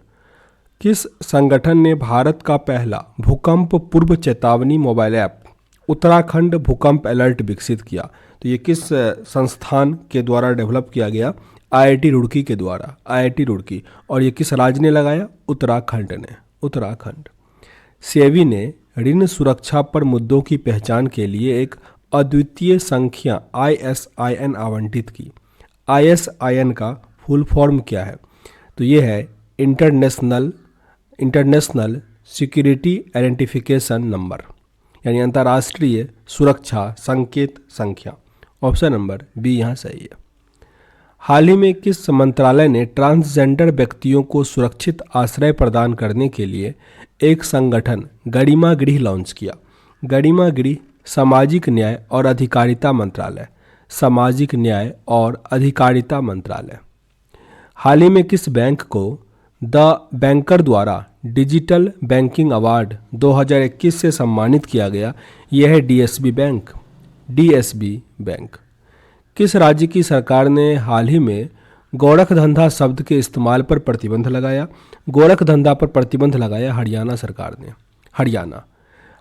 किस संगठन ने भारत का पहला भूकंप पूर्व चेतावनी मोबाइल ऐप उत्तराखंड भूकंप अलर्ट विकसित किया? तो ये किस संस्थान के द्वारा डेवलप किया गया? IIT रुड़की के द्वारा, IIT रुड़की। और ये किस राज्य ने लगाया? उत्तराखंड ने, उत्तराखंड। सेबी ने ऋण सुरक्षा पर मुद्दों की पहचान के लिए एक अद्वितीय संख्या ISIN आवंटित की। ISIN का फुल फॉर्म क्या है? तो ये है इंटरनेशनल सिक्योरिटी आइडेंटिफिकेशन नंबर, यानी अंतर्राष्ट्रीय सुरक्षा संकेत संख्या। ऑप्शन नंबर बी यहाँ सही है। हाल ही में किस मंत्रालय ने ट्रांसजेंडर व्यक्तियों को सुरक्षित आश्रय प्रदान करने के लिए एक संगठन गरिमा गृह लॉन्च किया? गरिमा गृह सामाजिक न्याय और अधिकारिता मंत्रालय, सामाजिक न्याय और अधिकारिता मंत्रालय। हाल ही में किस बैंक को द बैंकर द्वारा डिजिटल बैंकिंग अवार्ड 2021 से सम्मानित किया गया? यह है DSB बैंक, DSB बैंक। किस राज्य की सरकार ने हाल ही में गोरखधंधा शब्द के इस्तेमाल पर प्रतिबंध लगाया? गोरखधंधा पर प्रतिबंध लगाया हरियाणा सरकार ने, हरियाणा।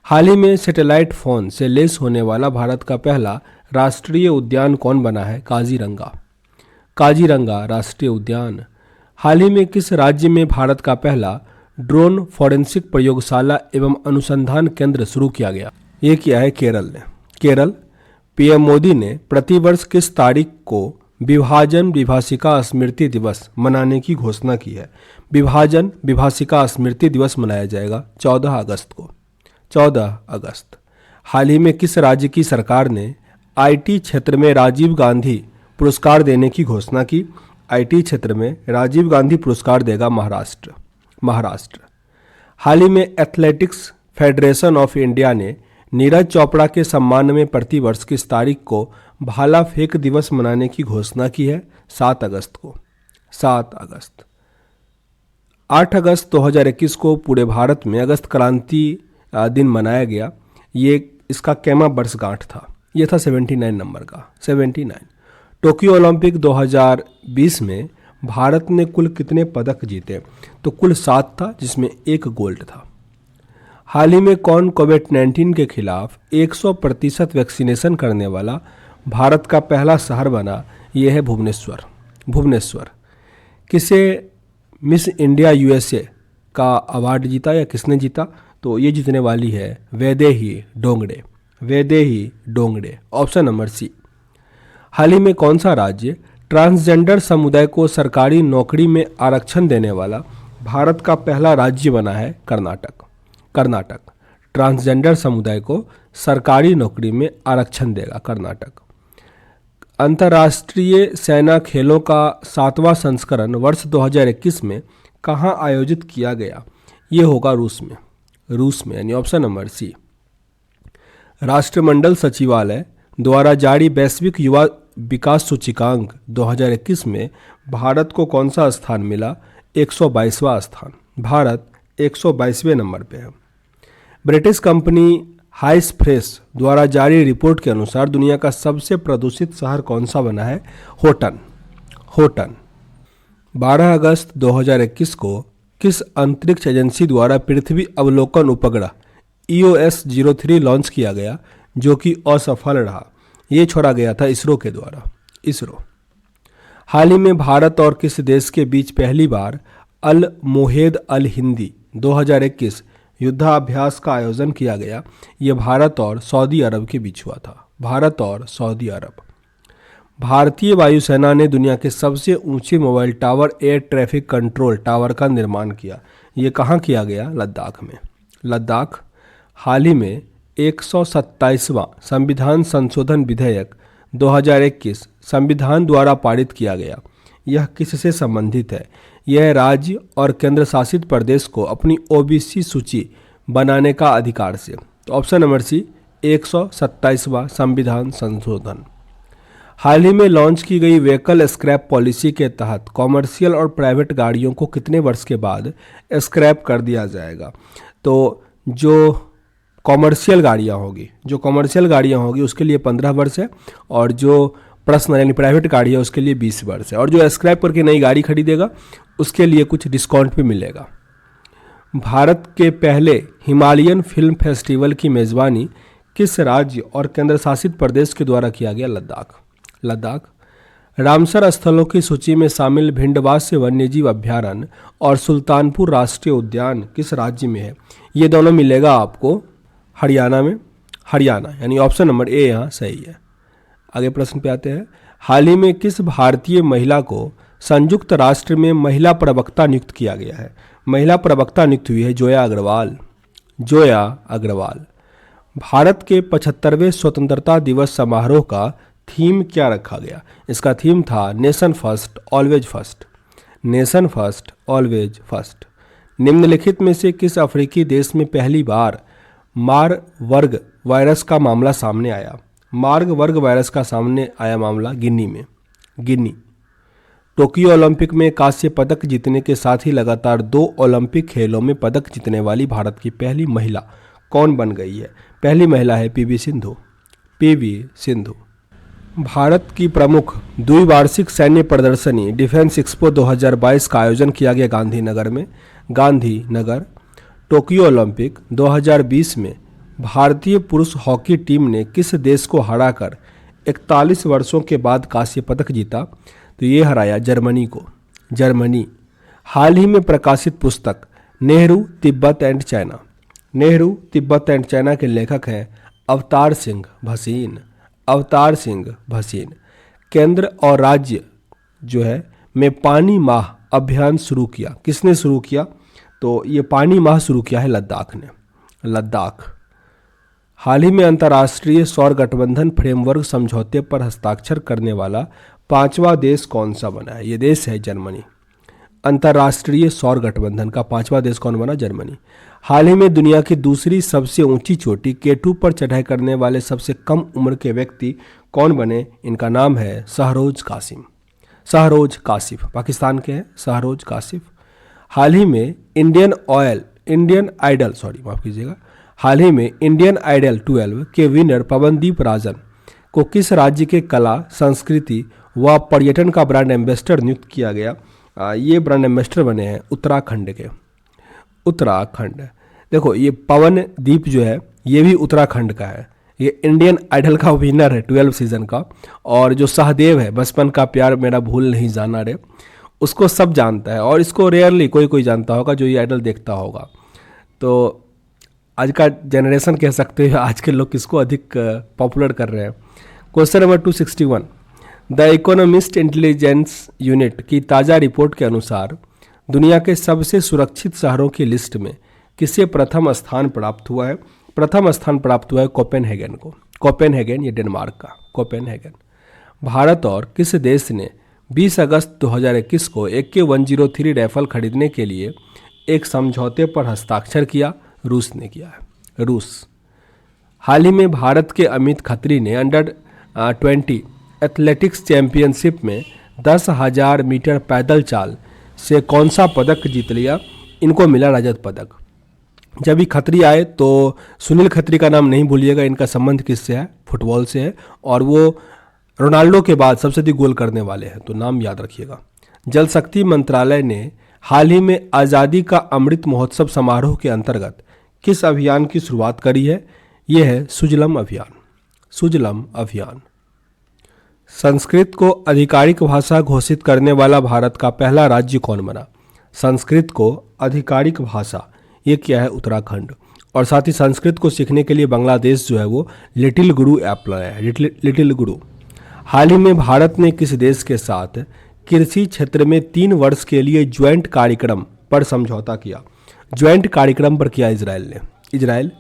हाल ही में सैटेलाइट फोन से लेस होने वाला भारत का पहला राष्ट्रीय उद्यान कौन बना है? काजीरंगा, काजीरंगा राष्ट्रीय उद्यान। हाल ही में किस राज्य में भारत का पहला ड्रोन फॉरेंसिक प्रयोगशाला एवं अनुसंधान केंद्र शुरू किया गया? ये किया है केरल ने, केरल। PM मोदी ने प्रतिवर्ष किस तारीख को विभाजन विभाषिका स्मृति दिवस मनाने की घोषणा की है? विभाजन विभाषिका स्मृति दिवस मनाया जाएगा 14 अगस्त को, 14 अगस्त। हाल ही में किस राज्य की सरकार ने IT क्षेत्र में राजीव गांधी पुरस्कार देने की घोषणा की? IT क्षेत्र में राजीव गांधी पुरस्कार देगा महाराष्ट्र, महाराष्ट्र। हाल ही में एथलेटिक्स फेडरेशन ऑफ इंडिया ने नीरज चोपड़ा के सम्मान में प्रतिवर्ष किस तारीख को भाला फेंक दिवस मनाने की घोषणा की है? 7 अगस्त को, 7 अगस्त। 8 अगस्त 2021 को पूरे भारत में अगस्त क्रांति दिन मनाया गया। ये इसका कैमा वर्षगांठ था, ये था 79 नंबर का, 79। टोक्यो ओलंपिक 2020 में भारत ने कुल कितने पदक जीते? तो कुल 7 था, जिसमें 1 गोल्ड था। हाल ही में कौन कोविड-19 के खिलाफ 100% वैक्सीनेशन करने वाला भारत का पहला शहर बना? यह है भुवनेश्वर, भुवनेश्वर। किसे मिस इंडिया USA का अवार्ड जीता या किसने जीता? तो ये जीतने वाली है Vaidehi Dongre, Vaidehi Dongre. Option number C. हाल ही में कौन सा राज्य ट्रांसजेंडर समुदाय को सरकारी नौकरी में आरक्षण देने वाला भारत का पहला राज्य बना है? कर्नाटक, कर्नाटक। ट्रांसजेंडर समुदाय को सरकारी नौकरी में आरक्षण देगा कर्नाटक। अंतर्राष्ट्रीय सेना खेलों का 7वां संस्करण वर्ष 2021 में कहाँ आयोजित किया गया? ये होगा रूस में, रूस में, यानी ऑप्शन नंबर सी। राष्ट्रमंडल सचिवालय द्वारा जारी वैश्विक युवा विकास सूचकांक 2021 में भारत को कौन सा स्थान मिला? 122वां स्थान। भारत 122वें नंबर पे है। ब्रिटिश कंपनी हाइस फ्रेश द्वारा जारी रिपोर्ट के अनुसार दुनिया का सबसे प्रदूषित शहर कौन सा बना है? Houghton, Houghton. 12 अगस्त 2021 को किस अंतरिक्ष एजेंसी द्वारा पृथ्वी अवलोकन उपग्रह EOS-03 लॉन्च किया गया, जो कि असफल रहा? ये छोड़ा गया था इसरो के द्वारा, इसरो। हाल ही में भारत और किस देश के बीच पहली बार अल मोहेद अल हिंदी 2021 युद्धाभ्यास का आयोजन किया गया? ये भारत और सऊदी अरब के बीच हुआ था, भारत और सऊदी अरब। भारतीय वायुसेना ने दुनिया के सबसे ऊंचे mobile tower air traffic control tower का निर्माण किया। ये कहाँ किया गया? लद्दाख में, लद्दाख। हाल ही में 127वां संविधान संशोधन विधेयक 2021 संविधान द्वारा पारित किया गया। यह किससे संबंधित है? यह राज्य और केंद्र शासित प्रदेश को अपनी ओबीसी सूची बनाने का अधिकार से। तो ऑप्शन नंबर सी 127वां संविधान संशोधन। हाल ही में लॉन्च की गई व्हीकल स्क्रैप पॉलिसी के तहत कॉमर्शियल और प्राइवेट गाड़ियों को कितने वर्ष के बाद स्क्रैप कर दिया जाएगा? तो जो कॉमर्शियल गाड़ियाँ होगी उसके लिए 15 वर्ष है, और जो पर्सनल यानी प्राइवेट गाड़ी है उसके लिए 20 वर्ष है, और जो स्क्रैप करके नई गाड़ी खरीदेगा उसके लिए कुछ डिस्काउंट भी मिलेगा। भारत के पहले हिमालयन फिल्म फेस्टिवल की मेज़बानी किस राज्य और केंद्र शासित प्रदेश के द्वारा किया गया? लद्दाख। रामसर स्थलों की सूची में शामिल भिंडवास्य वन्यजीव अभ्यारण्य और सुल्तानपुर राष्ट्रीय उद्यान किस राज्य में है? ये दोनों मिलेगा आपको हरियाणा में। हरियाणा यानी ऑप्शन नंबर ए यहाँ सही है। आगे प्रश्न पे आते हैं। हाल ही में किस भारतीय महिला को संयुक्त राष्ट्र में महिला प्रवक्ता नियुक्त किया गया है? महिला प्रवक्ता नियुक्त हुई है जोया अग्रवाल। भारत के 75वें स्वतंत्रता दिवस समारोह का थीम क्या रखा गया? इसका थीम था नेशन फर्स्ट ऑलवेज फर्स्ट। निम्नलिखित में से किस अफ्रीकी देश में पहली बार मारबर्ग वायरस का मामला सामने आया? मारबर्ग वायरस का सामने आया मामला गिनी। टोक्यो ओलंपिक में कांस्य पदक जीतने के साथ ही लगातार 2 ओलंपिक खेलों में पदक जीतने वाली भारत की पहली महिला कौन बन गई है? पहली महिला है पीवी सिंधु। भारत की प्रमुख द्विवार्षिक सैन्य प्रदर्शनी डिफेंस एक्सपो 2022 का आयोजन किया गया गांधीनगर। टोक्यो ओलंपिक 2020 में भारतीय पुरुष हॉकी टीम ने किस देश को हराकर 41 वर्षों के बाद कांस्य पदक जीता? तो ये हराया जर्मनी। हाल ही में प्रकाशित पुस्तक नेहरू तिब्बत एंड चाइना के लेखक हैं अवतार सिंह भसीन। केंद्र और राज्य जो है में पानी माह अभियान शुरू किया। किसने शुरू किया? तो ये पानी माह शुरू किया है लद्दाख। हाल ही में अंतर्राष्ट्रीय सौर गठबंधन फ्रेमवर्क समझौते पर हस्ताक्षर करने वाला 5वां देश कौन सा बना है? ये देश है जर्मनी। अंतर्राष्ट्रीय सौर गठबंधन का 5वां देश कौन बना? जर्मनी। हाल ही में दुनिया की दूसरी सबसे ऊंची चोटी K2 पर चढ़ाई करने वाले सबसे कम उम्र के व्यक्ति कौन बने? इनका नाम है शहरोज कासिफ। पाकिस्तान के हैं शहरोज कासिफ। हाल ही में इंडियन आइडल 12 के विनर पवनदीप राजन को किस राज्य के कला, संस्कृति व पर्यटन का ब्रांड एम्बेसडर नियुक्त किया गया? ये ब्रांड एम्बेसडर बने हैं उत्तराखंड। देखो ये पवनदीप जो है ये भी उत्तराखंड का है। ये इंडियन आइडल का विनर है 12 सीजन का, और जो सहदेव है बचपन का प्यार मेरा भूल नहीं जाना रे, उसको सब जानता है, और इसको रेयरली कोई जानता होगा जो ये आइडल देखता होगा। तो आज का जनरेशन कह सकते हैं, आज के लोग किसको अधिक पॉपुलर कर रहे हैं। Question number 261, the economist intelligence unit की ताज़ा रिपोर्ट के अनुसार दुनिया के सबसे सुरक्षित शहरों की लिस्ट में किसे प्रथम स्थान प्राप्त हुआ है? प्रथम स्थान प्राप्त हुआ है कोपेनहेगन को। कोपेनहेगन ये डेनमार्क का कोपेनहेगन। भारत और किस देश ने 20 अगस्त 2021 को AK-103 राइफल खरीदने के लिए एक समझौते पर हस्ताक्षर किया? रूस ने किया है। हाल ही में भारत के अमित खत्री ने अंडर 20 एथलेटिक्स चैंपियनशिप में 10,000 मीटर पैदल चाल से कौन सा पदक जीत लिया? इनको मिला रजत पदक। जब भी खत्री आए तो सुनील खत्री का नाम नहीं भूलिएगा, इनका संबंध किससे है? फुटबॉल से है, और वो रोनाल्डो के बाद सबसे अधिक गोल करने वाले हैं, तो नाम याद रखिएगा। जल शक्ति मंत्रालय ने हाल ही में आज़ादी का अमृत महोत्सव समारोह के अंतर्गत किस अभियान की शुरुआत करी है? यह है सुजलम अभियान। संस्कृत को आधिकारिक भाषा घोषित करने वाला भारत का पहला राज्य कौन बना? संस्कृत को आधिकारिक भाषा, ये क्या है? उत्तराखंड। और साथ ही संस्कृत को सीखने के लिए बांग्लादेश जो है वो लिटिल गुरु ऐप लाया है, लिटिल गुरु। हाल ही में भारत ने किस देश के साथ कृषि क्षेत्र में 3 वर्ष के लिए ज्वाइंट कार्यक्रम पर समझौता किया? ज्वाइंट कार्यक्रम पर किया इजराइल ने। इजराइल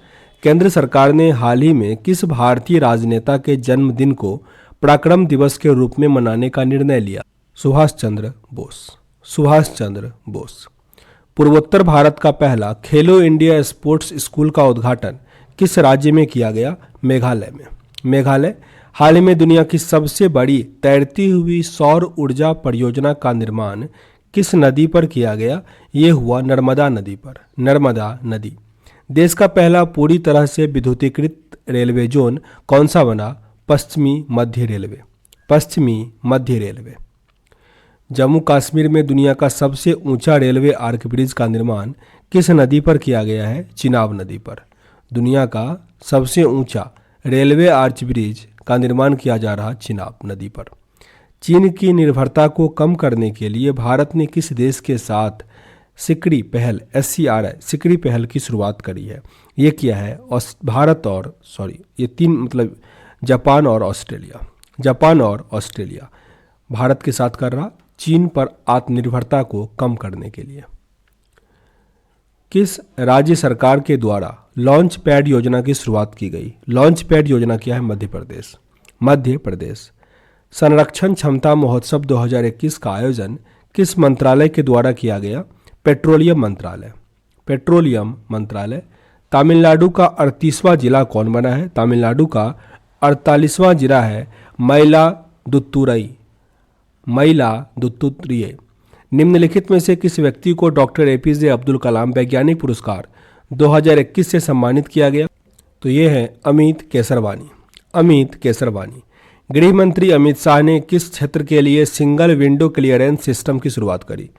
केंद्र सरकार ने हाल ही में किस भारतीय राजनेता के जन्मदिन को पराक्रम दिवस के रूप में मनाने का निर्णय लिया? सुभाष चंद्र बोस। सुभाष चंद्र बोस। पूर्वोत्तर भारत का पहला खेलो इंडिया स्पोर्ट्स स्कूल का उद्घाटन किस राज्य में किया गया? मेघालय में। मेघालय। हाल ही में दुनिया की सबसे बड़ी तैरती हुई सौर ऊर्जा परियोजना का निर्माण किस नदी पर किया गया? ये हुआ नर्मदा नदी पर। नर्मदा नदी। देश का पहला पूरी तरह से विद्युतीकृत रेलवे जोन कौन सा बना? पश्चिमी मध्य रेलवे। पश्चिमी मध्य रेलवे। जम्मू कश्मीर में दुनिया का सबसे ऊंचा रेलवे आर्क ब्रिज का निर्माण किस नदी पर किया गया है? चिनाब नदी पर। दुनिया का सबसे ऊंचा रेलवे आर्च ब्रिज का निर्माण किया जा रहा चिनाब नदी पर। चीन की निर्भरता को कम करने के लिए भारत ने किस देश के साथ सिकड़ी पहल SCRI सिकड़ी पहल की शुरुआत करी है? ये किया है भारत और ये तीन मतलब जापान और ऑस्ट्रेलिया। जापान और ऑस्ट्रेलिया भारत के साथ कर रहा चीन पर आत्मनिर्भरता को कम करने के लिए। किस राज्य सरकार के द्वारा लॉन्च पैड योजना की शुरुआत की गई? लॉन्च पैड योजना क्या है? मध्य प्रदेश। मध्य प्रदेश। संरक्षण क्षमता महोत्सव 2021 का आयोजन किस मंत्रालय के द्वारा किया गया? पेट्रोलियम मंत्रालय। पेट्रोलियम मंत्रालय। तमिलनाडु का 38वां जिला कौन बना है? तमिलनाडु का 48वां जिला है मयिलादुथुरई। मयिलादुथुरई। निम्नलिखित में से किस व्यक्ति को डॉक्टर APJ अब्दुल कलाम वैज्ञानिक पुरस्कार 2021 से सम्मानित किया गया? तो ये है अमित केसरवानी। अमित केसरवानी। गृह मंत्री अमित शाह ने किस क्षेत्र के लिए सिंगल विंडो क्लियरेंस सिस्टम की शुरुआत करी?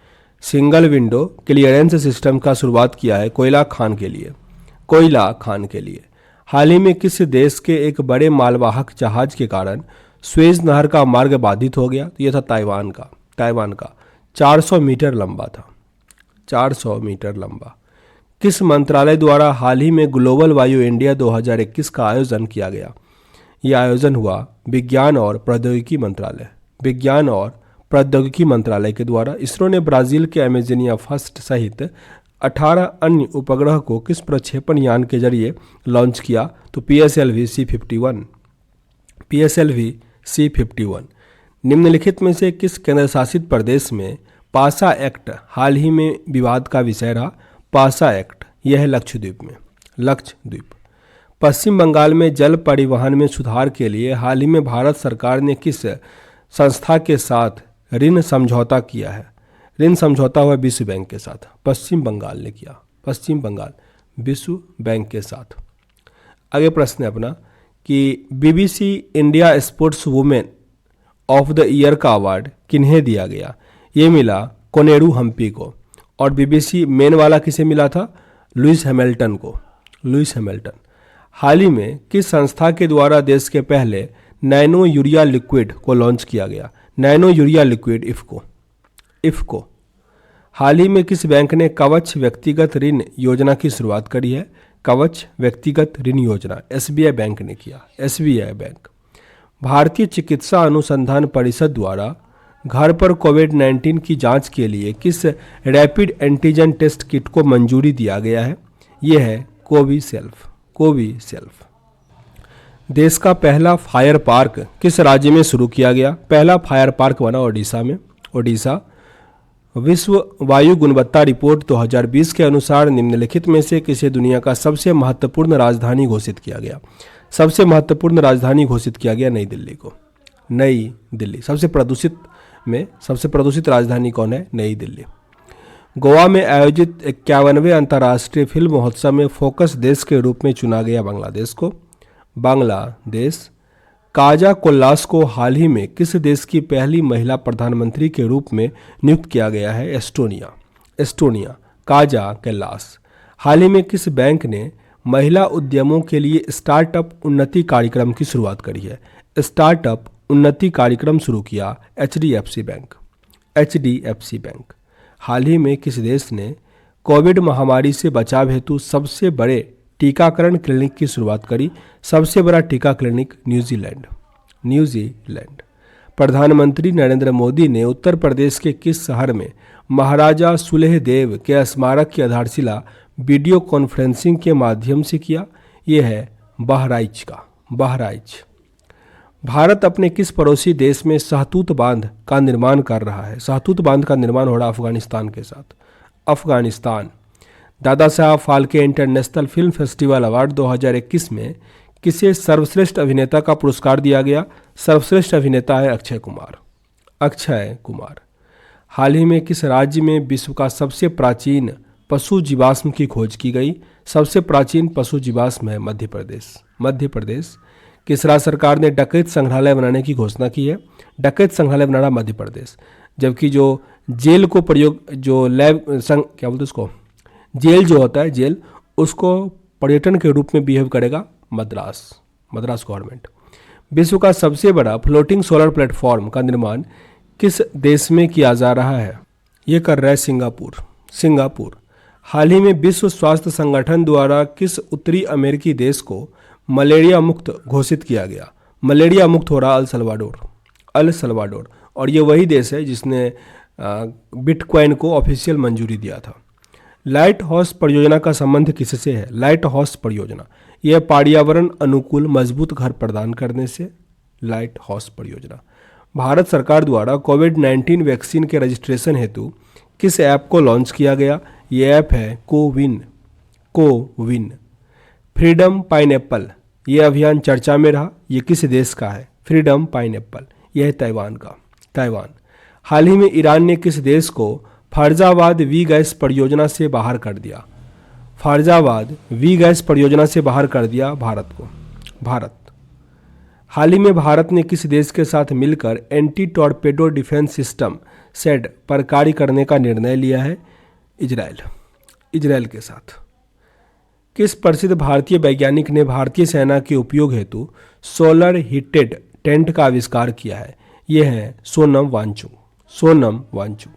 सिंगल विंडो क्लियरेंस सिस्टम का शुरुआत किया है कोयला खान के लिए। कोयला खान के लिए। हाल ही में किस देश के एक बड़े मालवाहक जहाज के कारण स्वेज नहर का मार्ग बाधित हो गया? तो यह था ताइवान का। ताइवान का 400 मीटर लंबा था। 400 मीटर लंबा। किस मंत्रालय द्वारा हाल ही में ग्लोबल वायु इंडिया 2021 का आयोजन किया गया? यह आयोजन हुआ विज्ञान और प्रौद्योगिकी मंत्रालय। विज्ञान और प्रौद्योगिकी मंत्रालय के द्वारा। इसरो ने ब्राजील के अमेजनिया फर्स्ट सहित 18 अन्य उपग्रह को किस प्रक्षेपण यान के जरिए लॉन्च किया? तो PSLV C-51। PSLV C-51। निम्नलिखित में से किस केंद्र शासित प्रदेश में पासा एक्ट हाल ही में विवाद का विषय रहा? पासा एक्ट। यह है लक्षद्वीप में। लक्षद्वीप। पश्चिम बंगाल में जल परिवहन में सुधार के लिए हाल ही में भारत सरकार ने किस संस्था के साथ ऋण समझौता किया है? ऋण समझौता हुआ विश्व बैंक के साथ। पश्चिम बंगाल ने किया। पश्चिम बंगाल विश्व बैंक के साथ। आगे प्रश्न है अपना कि BBC India sports women of the year का अवार्ड किन्हें दिया गया? ये मिला कोनेरू हम्पी को। और BBC मेन वाला किसे मिला था? लुइस हैमिल्टन को। Lewis Hamilton. हाल ही में किस संस्था के द्वारा देश के पहले नैनो यूरिया लिक्विड को लॉन्च किया गया? Nano urea liquid IFFCO. हाल ही में किस बैंक ने कवच व्यक्तिगत ऋण योजना की शुरुआत करी है? कवच व्यक्तिगत ऋण योजना SBI बैंक ने किया। SBI bank. भारतीय चिकित्सा अनुसंधान परिषद द्वारा घर पर कोविड-19 की जांच के लिए किस रैपिड एंटीजन टेस्ट किट को मंजूरी दिया गया है? यह है कोविसेल्फ। कोविसेल्फ। देश का पहला फायर पार्क किस राज्य में शुरू किया गया? पहला फायर पार्क बना ओडिशा में। ओडिशा। विश्व वायु गुणवत्ता रिपोर्ट 2020 के अनुसार निम्नलिखित में से किसे दुनिया का सबसे महत्वपूर्ण राजधानी घोषित किया गया? सबसे महत्वपूर्ण राजधानी घोषित किया गया नई दिल्ली को। नई दिल्ली। सबसे प्रदूषित राजधानी कौन है? नई दिल्ली। गोवा में आयोजित 51वें अंतर्राष्ट्रीय फिल्म महोत्सव में फोकस देश के रूप में चुना गया बांग्लादेश को। बांग्लादेश। काजा कोल्लास को हाल ही में किस देश की पहली महिला प्रधानमंत्री के रूप में नियुक्त किया गया है? एस्टोनिया। एस्टोनिया। काजा कोल्लास। हाल ही में किस बैंक ने महिला उद्यमों के लिए स्टार्टअप उन्नति कार्यक्रम की शुरुआत करी है? स्टार्टअप उन्नति कार्यक्रम शुरू किया HDFC बैंक। HDFC bank. हाल ही में किस देश ने कोविड महामारी से बचाव हेतु सबसे बड़े टीकाकरण क्लिनिक की शुरुआत करी? सबसे बड़ा टीका क्लिनिक न्यूजीलैंड। न्यूजीलैंड। प्रधानमंत्री नरेंद्र मोदी ने उत्तर प्रदेश के किस शहर में महाराजा सुलेहदेव के स्मारक की आधारशिला वीडियो कॉन्फ्रेंसिंग के माध्यम से किया? ये है बहराइच का, बहराइच। भारत अपने किस पड़ोसी देश में शाहतूत बांध का निर्माण कर रहा है? शाहतूत बांध का निर्माण हो रहा अफगानिस्तान के साथ, Afghanistan. Dada Saheb Phalke international film festival award 2021 में किसे सर्वश्रेष्ठ अभिनेता का पुरस्कार दिया गया? सर्वश्रेष्ठ अभिनेता है अक्षय कुमार, अक्षय कुमार। हाल ही में किस राज्य में विश्व का सबसे प्राचीन पशु जीवाश्म की खोज की गई? सबसे प्राचीन पशु जीवाश्म है मध्य प्रदेश, मध्य प्रदेश। किस राज्य सरकार ने डकैत संग्रहालय बनाने की घोषणा की है? डकैत संग्रहालय बनाना मध्य प्रदेश। जबकि जो जेल को प्रयोग, जो क्या बोलते उसको, जेल जो होता है जेल, उसको पर्यटन के रूप में बिहेव करेगा मद्रास, मद्रास गवर्नमेंट। विश्व का सबसे बड़ा फ्लोटिंग सोलर प्लेटफॉर्म का निर्माण किस देश में किया जा रहा है? ये कर रहा है सिंगापुर, सिंगापुर। हाल ही में विश्व स्वास्थ्य संगठन द्वारा किस उत्तरी अमेरिकी देश को मलेरिया मुक्त घोषित किया गया? मलेरिया मुक्त हो रहा अल सल्वाडोर, अल सल्वाडोर। और ये वही देश है जिसने बिटकॉइन को ऑफिशियल मंजूरी दिया था। लाइट हाउस परियोजना का संबंध किससे है? लाइट हाउस परियोजना यह पर्यावरण अनुकूल मजबूत घर प्रदान करने से, लाइट हाउस परियोजना। भारत सरकार द्वारा कोविड-19 वैक्सीन के रजिस्ट्रेशन हेतु किस ऐप को लॉन्च किया गया? ये ऐप है कोविन, कोविन। फ्रीडम पाइनएप्पल, ये अभियान चर्चा में रहा, ये किस देश का है? फ्रीडम पाइनएप्पल, यह है ताइवान का, ताइवान। हाल ही में ईरान ने किस देश को फैजाबाद वी गैस परियोजना से बाहर कर दिया? फैजाबाद वी गैस परियोजना से बाहर कर दिया भारत को, भारत। हाल ही में भारत ने किस देश के साथ मिलकर anti torpedo defence system said पर कार्य करने का निर्णय लिया है? इजराइल, इजराइल के साथ। किस प्रसिद्ध भारतीय वैज्ञानिक ने भारतीय सेना के उपयोग हेतु सोलर हीटेड टेंट का आविष्कार किया है? यह है सोनम वांगचुक, सोनम वांगचुक।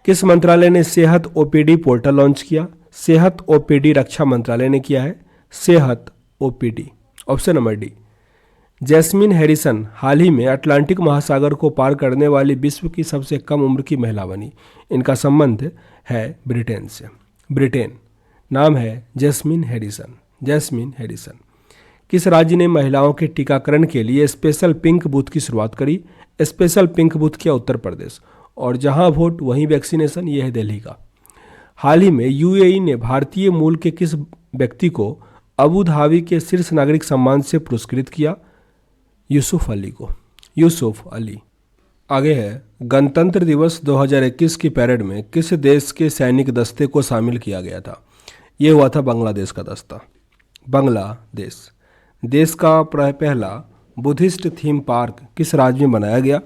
किस मंत्रालय ने सेहत ओपीडी पोर्टल लॉन्च किया? सेहत ओपीडी रक्षा मंत्रालय ने किया है, सेहत OPD. Option number D. Jasmine Harrison हाल ही में अटलांटिक महासागर को पार करने वाली विश्व की सबसे कम उम्र की महिला बनी। इनका संबंध है ब्रिटेन से, ब्रिटेन। नाम है जैस्मिन हैरिसन, जैस्मिन हैरिसन। किस राज्य ने महिलाओं के टीकाकरण के लिए स्पेशल पिंक बूथ की शुरुआत करी? स्पेशल पिंक बूथ किया उत्तर प्रदेश। और जहां वोट वहीं वैक्सीनेशन, यह है दिल्ली का। हाल ही में यूएई ने भारतीय मूल के किस व्यक्ति को अबू धाबी के शीर्ष नागरिक सम्मान से पुरस्कृत किया? यूसुफ अली को, यूसुफ अली। आगे है गणतंत्र दिवस 2021 की परेड में किस देश के सैनिक दस्ते को शामिल किया गया था? ये हुआ था बांग्लादेश का दस्ता, बांग्लादेश। देश का पहला बुद्धिस्ट थीम पार्क किस राज्य में बनाया गया?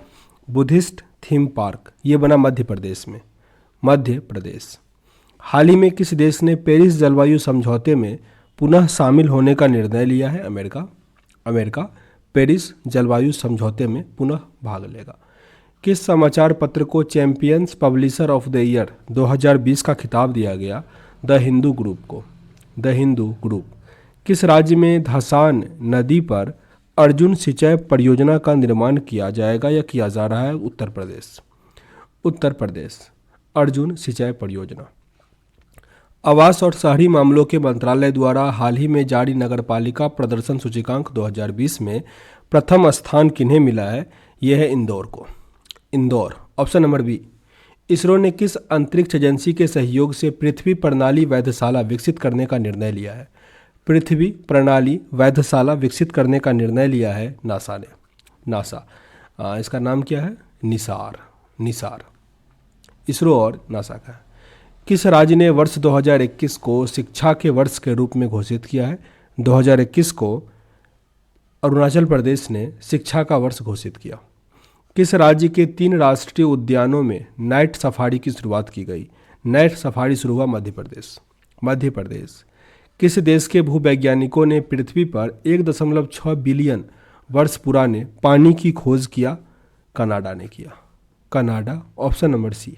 बुद्धिस्ट थीम पार्क ये बना मध्य प्रदेश में, मध्य प्रदेश। हाल ही में किस देश ने पेरिस जलवायु समझौते में पुनः शामिल होने का निर्णय लिया है? अमेरिका, अमेरिका पेरिस जलवायु समझौते में पुनः भाग लेगा। किस समाचार पत्र को champions publisher of the year 2020 का खिताब दिया गया? द हिंदू ग्रुप को, द हिंदू ग्रुप। किस राज्य में धसान नदी पर अर्जुन सिंचाई परियोजना का निर्माण किया जाएगा या किया जा रहा है? उत्तर प्रदेश, उत्तर प्रदेश। अर्जुन सिंचाई परियोजना। आवास और शहरी मामलों के मंत्रालय द्वारा हाल ही में जारी नगरपालिका प्रदर्शन सूचकांक 2020 में प्रथम स्थान किन्हें मिला है? यह है इंदौर को, Indore. Option number B. ISRO ने किस अंतरिक्ष एजेंसी के सहयोग से पृथ्वी प्रणाली वैधशाला विकसित करने का निर्णय लिया है? पृथ्वी प्रणाली वैधशाला विकसित करने का निर्णय लिया है नासा ने, नासा। इसका नाम क्या है? निसार, निसार। इसरो और नासा का है। किस राज्य ने वर्ष 2021 को शिक्षा के वर्ष के रूप में घोषित किया है? 2021 को अरुणाचल प्रदेश ने शिक्षा का वर्ष घोषित किया। किस राज्य के 3 राष्ट्रीय उद्यानों में नाइट सफारी की शुरुआत की गई? नाइट सफारी शुरू हुआ मध्य प्रदेश, मध्य प्रदेश। किस देश के भूवैज्ञानिकों ने पृथ्वी पर 1.6 बिलियन वर्ष पुराने पानी की खोज किया? कनाडा ने किया, कनाडा। Option number C.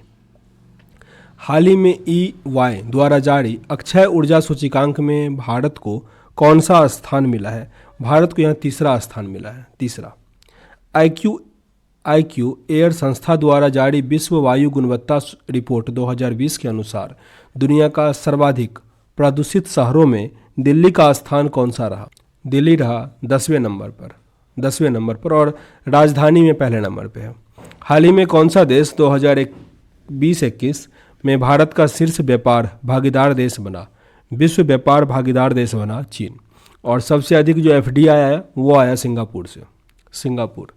हाल ही में EY द्वारा जारी अक्षय ऊर्जा सूचकांक में भारत को कौन सा स्थान मिला है? भारत को यहाँ तीसरा स्थान मिला है, तीसरा। IQ एयर संस्था द्वारा जारी विश्व वायु गुणवत्ता रिपोर्ट 2020 के अनुसार दुनिया का सर्वाधिक प्रदूषित शहरों में दिल्ली का स्थान कौन सा रहा? दिल्ली रहा 10वें नंबर पर, 10वें नंबर पर, और राजधानी में पहले नंबर पे है। हाल ही में कौन सा देश 2020-21 में भारत का शीर्ष व्यापार भागीदार देश बना? विश्व व्यापार भागीदार देश बना चीन। और सबसे अधिक जो FDI आया वो आया सिंगापुर से, सिंगापुर।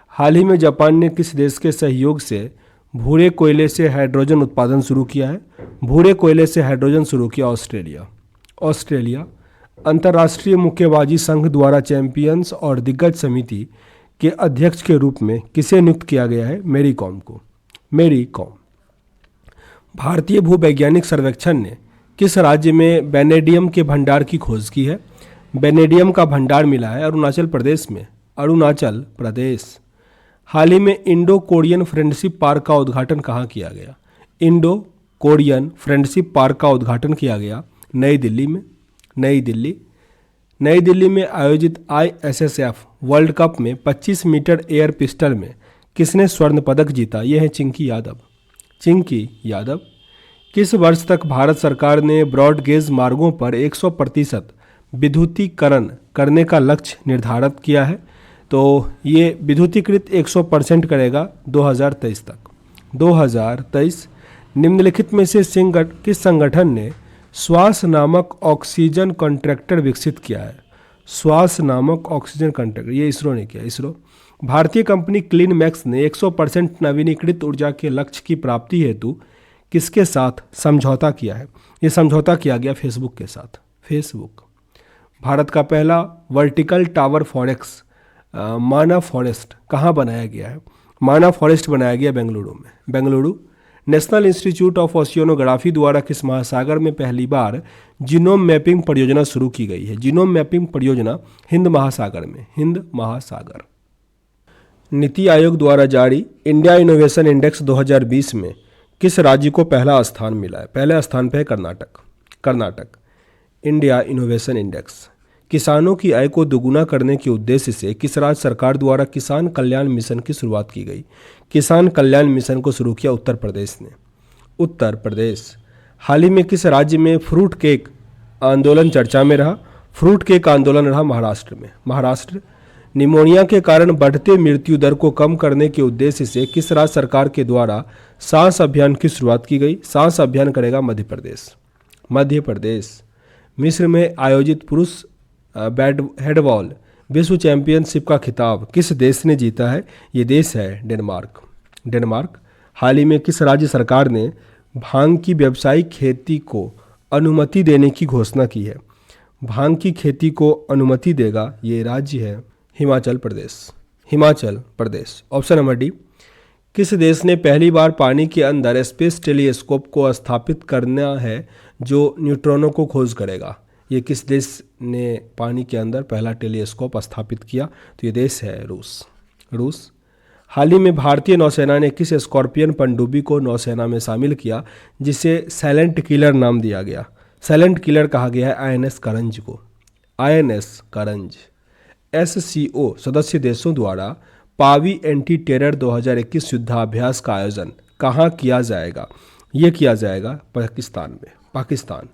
हाल ही में जापान ने किस देश के सहयोग से भूरे कोयले से हाइड्रोजन उत्पादन शुरू किया है? भूरे कोयले से हाइड्रोजन शुरू किया ऑस्ट्रेलिया। ऑस्ट्रेलिया। अंतर्राष्ट्रीय मुक्केबाजी संघ द्वारा चैंपियंस और दिग्गज समिति के अध्यक्ष के रूप में किसे नियुक्त किया गया है? मैरी कॉम को, मैरी कॉम। भारतीय भूवैज्ञानिक सर्वेक्षण ने किस राज्य में वेनेडियम के भंडार की खोज की है? वेनेडियम का भंडार मिला है अरुणाचल प्रदेश में, अरुणाचल प्रदेश। हाल ही में इंडो कोरियन फ्रेंडशिप पार्क का उद्घाटन कहाँ किया गया? इंडो कोरियन फ्रेंडशिप पार्क का उद्घाटन किया गया नई दिल्ली में, नई दिल्ली। नई दिल्ली में आयोजित ISSF वर्ल्ड कप में 25 मीटर एयर पिस्टल में किसने स्वर्ण पदक जीता? यह है चिंकी यादव, चिंकी यादव। किस वर्ष तक भारत सरकार ने ब्रॉडगेज मार्गों पर 100% विद्युतीकरण करने का लक्ष्य निर्धारित किया है? तो ये विद्युतीकृत 100% करेगा 2023 तक, 2023। निम्नलिखित में से किस संगठन ने श्वास नामक ऑक्सीजन कॉन्ट्रैक्टर विकसित किया है? श्वास नामक ऑक्सीजन कॉन्ट्रैक्टर, ये इसरो ने किया, इसरो। भारतीय कंपनी क्लीन मैक्स ने 100% नवीनीकृत ऊर्जा के लक्ष्य की प्राप्ति हेतु किसके साथ समझौता किया है? ये समझौता किया गया फेसबुक के साथ, फेसबुक। भारत का पहला वर्टिकल टावर फॉरेक्स माना फॉरेस्ट कहाँ बनाया गया है? माना फॉरेस्ट बनाया गया बेंगलुरु में, बेंगलुरु। नेशनल इंस्टीट्यूट ऑफ ओशियोनोग्राफी द्वारा किस महासागर में पहली बार जीनोम मैपिंग परियोजना शुरू की गई है? जीनोम मैपिंग परियोजना हिंद महासागर में, हिंद महासागर। नीति आयोग द्वारा जारी इंडिया इनोवेशन इंडेक्स 2020 में किस राज्य को पहला स्थान मिला है? पहले स्थान पर है Karnataka, Karnataka. India innovation index. किसानों की आय को दोगुना करने के उद्देश्य से किस राज्य सरकार द्वारा किसान कल्याण मिशन की शुरुआत की गई? किसान कल्याण मिशन को शुरू किया उत्तर प्रदेश ने, उत्तर प्रदेश। हाल ही में किस राज्य में फ्रूट केक आंदोलन चर्चा में रहा? फ्रूट केक आंदोलन रहा महाराष्ट्र में, महाराष्ट्र। निमोनिया के कारण बढ़ते मृत्यु दर को कम करने के उद्देश्य से किस राज्य सरकार के द्वारा सांस अभियान की शुरुआत की गई? सांस अभियान करेगा मध्य प्रदेश, मध्य प्रदेश। मिस्र में आयोजित पुरुष हेडबॉल विश्व चैंपियनशिप का खिताब किस देश ने जीता है? ये देश है डेनमार्क, डेनमार्क। हाल ही में किस राज्य सरकार ने भांग की व्यावसायिक खेती को अनुमति देने की घोषणा की है? भांग की खेती को अनुमति देगा ये राज्य है Himachal Pradesh, Himachal Pradesh. Option number D. किस देश ने पहली बार पानी के अंदर स्पेस टेलीस्कोप को स्थापित करना है जो न्यूट्रॉनों को खोज करेगा? ये किस देश ने पानी के अंदर पहला टेलीस्कोप स्थापित किया? तो ये देश है रूस, रूस। हाल ही में भारतीय नौसेना ने किस स्कॉर्पियन पनडुब्बी को नौसेना में शामिल किया जिसे साइलेंट किलर नाम दिया गया? साइलेंट किलर कहा गया है INS करंज को, INS करंज। SCO सदस्य देशों द्वारा पावी एंटी टेरर 2021 युद्धाभ्यास का आयोजन कहाँ किया जाएगा? ये किया जाएगा पाकिस्तान में, पाकिस्तान।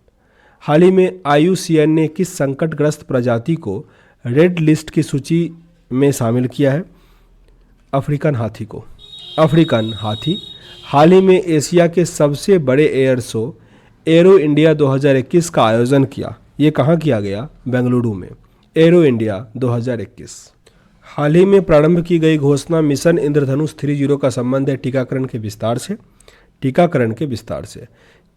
हाल ही में IUCN ने किस संकटग्रस्त प्रजाति को रेड लिस्ट की सूची में शामिल किया है? अफ्रीकन हाथी को, अफ्रीकन हाथी। हाल ही में एशिया के सबसे बड़े एयर शो एरो इंडिया 2021 का आयोजन किया। ये कहाँ किया गया? बेंगलुरु में, एरो इंडिया 2021। हाल ही में प्रारंभ की गई घोषणा मिशन इंद्रधनुष 30 का संबंध है टीकाकरण के विस्तार से, टीकाकरण के विस्तार से।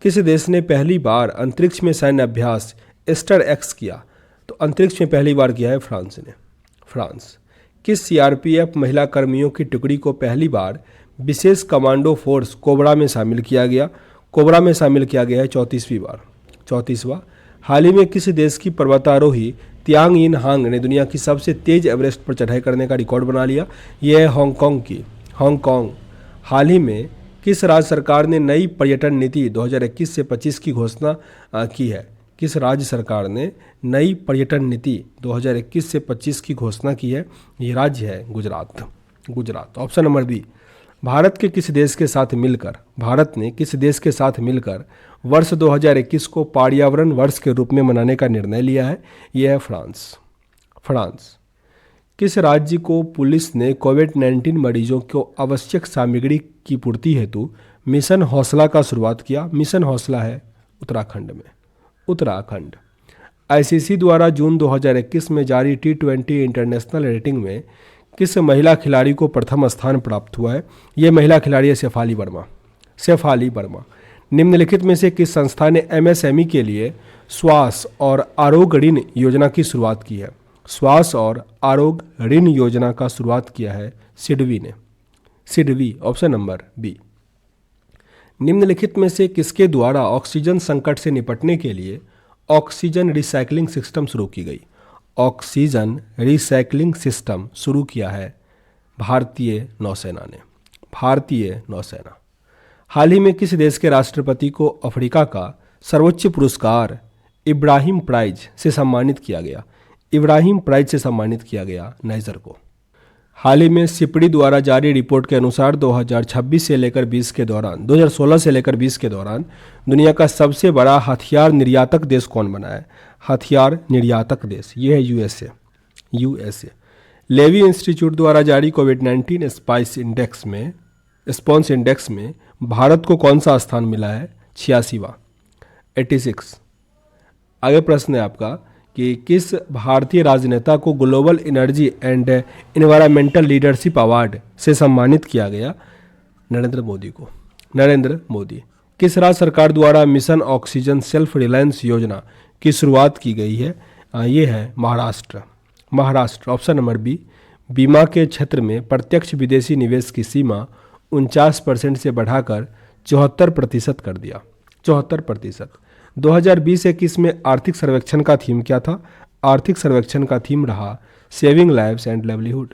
किस देश ने पहली बार अंतरिक्ष में सैन्य अभ्यास StarX किया? तो अंतरिक्ष में पहली बार किया है फ्रांस ने, फ्रांस। किस CRPF महिला कर्मियों की टुकड़ी को पहली बार विशेष कमांडो फोर्स कोबरा में शामिल किया गया? कोबरा में शामिल किया गया है 34वीं बार, 34वां। हाल ही में किस देश की पर्वतारोही त्यांग यिन हांग ने दुनिया की सबसे तेज एवरेस्ट पर चढ़ाई करने का रिकॉर्ड बना लिया? यह है हांगकांग की, हांगकांग। हाल ही में किस राज्य सरकार ने नई पर्यटन नीति 2021 से 25 की घोषणा की है? किस राज्य सरकार ने नई पर्यटन नीति 2021 से 25 की घोषणा की है? ये राज्य है Gujarat, Gujarat. Option number B. Bharat के किस देश के साथ मिलकर, भारत ने किस देश के साथ मिलकर वर्ष 2021 को पर्यावरण वर्ष के रूप में मनाने का निर्णय लिया है? यह है फ्रांस। फ्रांस। किस राज्य को पुलिस ने कोविड-19 मरीजों को आवश्यक सामग्री की पूर्ति हेतु मिशन हौसला का शुरुआत किया? मिशन हौसला है उत्तराखंड में। उत्तराखंड। आईसीसी द्वारा जून 2021 में जारी T20 इंटरनेशनल रेटिंग में किस महिला खिलाड़ी को प्रथम स्थान प्राप्त हुआ है? ये महिला खिलाड़ी है शेफाली वर्मा। शेफाली वर्मा। निम्नलिखित में से किस संस्था ने एमएसएमई के लिए स्वास्थ्य और आरोग्य ऋण योजना की शुरुआत की है? स्वास्थ्य और आरोग्य ऋण योजना का शुरुआत किया है सिडबी ने। SIDBI, option number B. निम्नलिखित में से किसके द्वारा ऑक्सीजन संकट से निपटने के लिए ऑक्सीजन रिसाइकलिंग सिस्टम शुरू की गई? ऑक्सीजन रिसाइकलिंग सिस्टम शुरू किया है भारतीय नौसेना ने। भारतीय नौसेना। हाल ही में किस देश के राष्ट्रपति को अफ्रीका का सर्वोच्च पुरस्कार इब्राहिम प्राइज से सम्मानित किया गया? इब्राहिम प्राइज से सम्मानित किया गया नाइजर को। हाल ही में सिपड़ी द्वारा जारी रिपोर्ट के अनुसार 2016 से लेकर 20 के दौरान दुनिया का सबसे बड़ा हथियार निर्यातक देश कौन बना है? हथियार निर्यातक देश, ये है यूएसए। यूएसए। लेवी इंस्टीट्यूट द्वारा जारी कोविड-19 स्पॉन्स इंडेक्स में भारत को कौन सा स्थान मिला है? 86वां, 86। आगे प्रश्न है आपका कि किस भारतीय राजनेता को global energy and environmental leadership award से सम्मानित किया गया? नरेंद्र मोदी को। नरेंद्र मोदी। किस राज्य सरकार द्वारा मिशन ऑक्सीजन सेल्फ रिलायंस योजना की शुरुआत की गई है? ये है Maharashtra. Maharashtra, option number B. बीमा के क्षेत्र में प्रत्यक्ष विदेशी निवेश की सीमा 49% से बढ़ाकर 74% कर दिया। 74%। 2020-21 में आर्थिक सर्वेक्षण का थीम क्या था? आर्थिक सर्वेक्षण का थीम रहा saving lives and livelihood.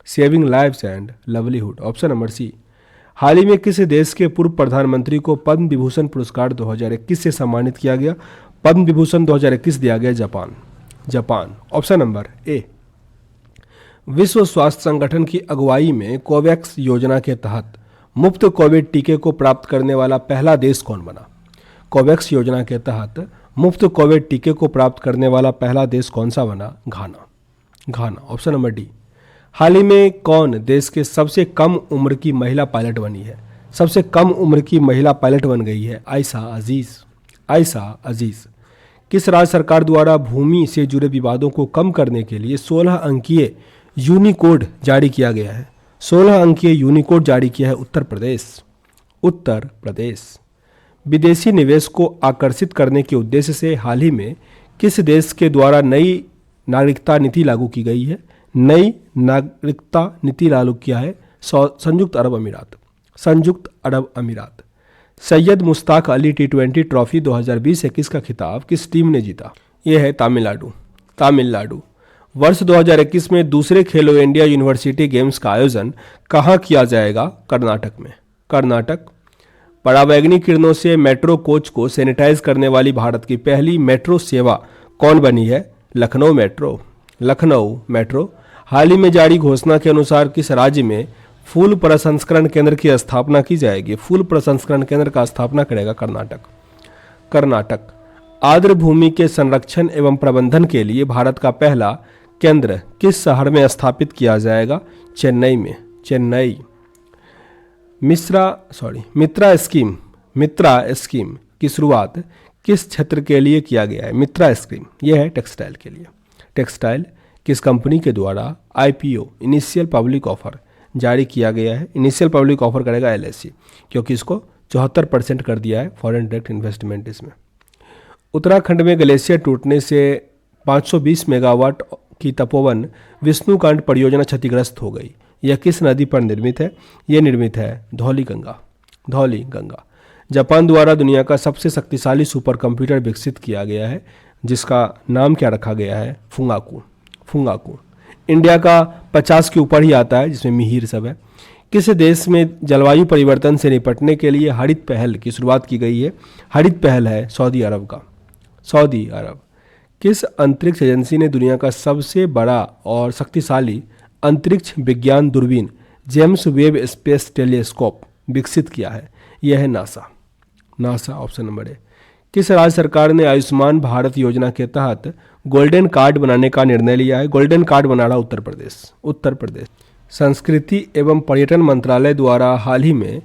Saving lives and livelihood, option number C. हाल ही में किस देश के पूर्व प्रधानमंत्री को पद्म विभूषण पुरस्कार 2021 से सम्मानित किया गया? पद्म विभूषण 2021 दिया गया जापान। जापान, ऑप्शन नंबर ए। विश्व स्वास्थ्य संगठन की अगुवाई में कोवैक्स योजना के तहत मुफ्त कोविड टीके को प्राप्त करने वाला पहला देश कौन बना? कोवैक्स योजना के तहत मुफ्त कोविड टीके को प्राप्त करने वाला पहला देश कौन सा बना? घाना। घाना, ऑप्शन नंबर डी। हाल ही में कौन देश के सबसे कम उम्र की महिला पायलट बनी है? सबसे कम उम्र की महिला पायलट बन गई है आयशा अजीज। आयशा अजीज। किस राज्य सरकार द्वारा भूमि से जुड़े विवादों को कम करने के लिए 16 अंकीय यूनिकोड जारी किया गया है? 16 अंकीय यूनिकोड जारी किया है उत्तर प्रदेश। उत्तर प्रदेश। विदेशी निवेश को आकर्षित करने के उद्देश्य से हाल ही में किस देश के द्वारा नई नागरिकता नीति लागू की गई है? नई नागरिकता नीति लागू किया है संयुक्त अरब अमीरात। संयुक्त अरब अमीरात। सैयद मुश्ताक अली T20 ट्रॉफी 2020-21 का खिताब किस टीम ने जीता? यह है तमिलनाडु। तमिलनाडु। वर्ष 2021 में दूसरे खेलो इंडिया यूनिवर्सिटी गेम्स का आयोजन कहाँ किया जाएगा? कर्नाटक में। कर्नाटक। पराबैंगनी किरणों से मेट्रो कोच को सैनिटाइज करने वाली भारत की पहली मेट्रो सेवा कौन बनी है? लखनऊ मेट्रो। लखनऊ मेट्रो। हाल ही में जारी घोषणा के अनुसार किस राज्य में फूल प्रसंस्करण केंद्र की स्थापना की जाएगी? फूल प्रसंस्करण केंद्र का स्थापना करेगा कर्नाटक। कर्नाटक। आर्द्र भूमि के संरक्षण एवं प्रबंधन के लिए भारत का पहला केंद्र किस शहर में स्थापित किया जाएगा? चेन्नई में। चेन्नई। मित्रा स्कीम की शुरुआत किस क्षेत्र के लिए किया गया है? मित्रा स्कीम, यह है टेक्सटाइल के लिए। टेक्सटाइल। किस कंपनी के द्वारा IPO इनिशियल पब्लिक ऑफर जारी किया गया है? इनिशियल पब्लिक ऑफर करेगा LIC, क्योंकि इसको 74% कर दिया है फॉरेन डायरेक्ट इन्वेस्टमेंट इसमें। उत्तराखंड में ग्लेशियर टूटने से 520 मेगावाट की तपोवन विष्णुकांड परियोजना क्षतिग्रस्त हो गई। यह किस नदी पर निर्मित है? यह निर्मित है धौली गंगा। धौली गंगा। जापान द्वारा दुनिया का सबसे शक्तिशाली सुपर कंप्यूटर विकसित किया गया है, जिसका नाम क्या रखा गया है? फुंगाकू। फुंगाकू। इंडिया का 50 के ऊपर ही आता है, जिसमें मिहिर सब है। किस देश में जलवायु परिवर्तन से निपटने के लिए हरित पहल की शुरुआत की गई है? हरित पहल है सऊदी अरब का। सऊदी अरब। किस अंतरिक्ष एजेंसी ने दुनिया का सबसे बड़ा और शक्तिशाली अंतरिक्ष विज्ञान दूरबीन जेम्स वेब स्पेस टेलीस्कोप विकसित किया है? यह है नासा। नासा, ऑप्शन नंबर ए। किस राज्य सरकार ने आयुष्मान भारत योजना के तहत गोल्डन कार्ड बनाने का निर्णय लिया है? गोल्डन कार्ड बना रहा उत्तर प्रदेश। उत्तर प्रदेश। संस्कृति एवं पर्यटन मंत्रालय द्वारा हाल ही में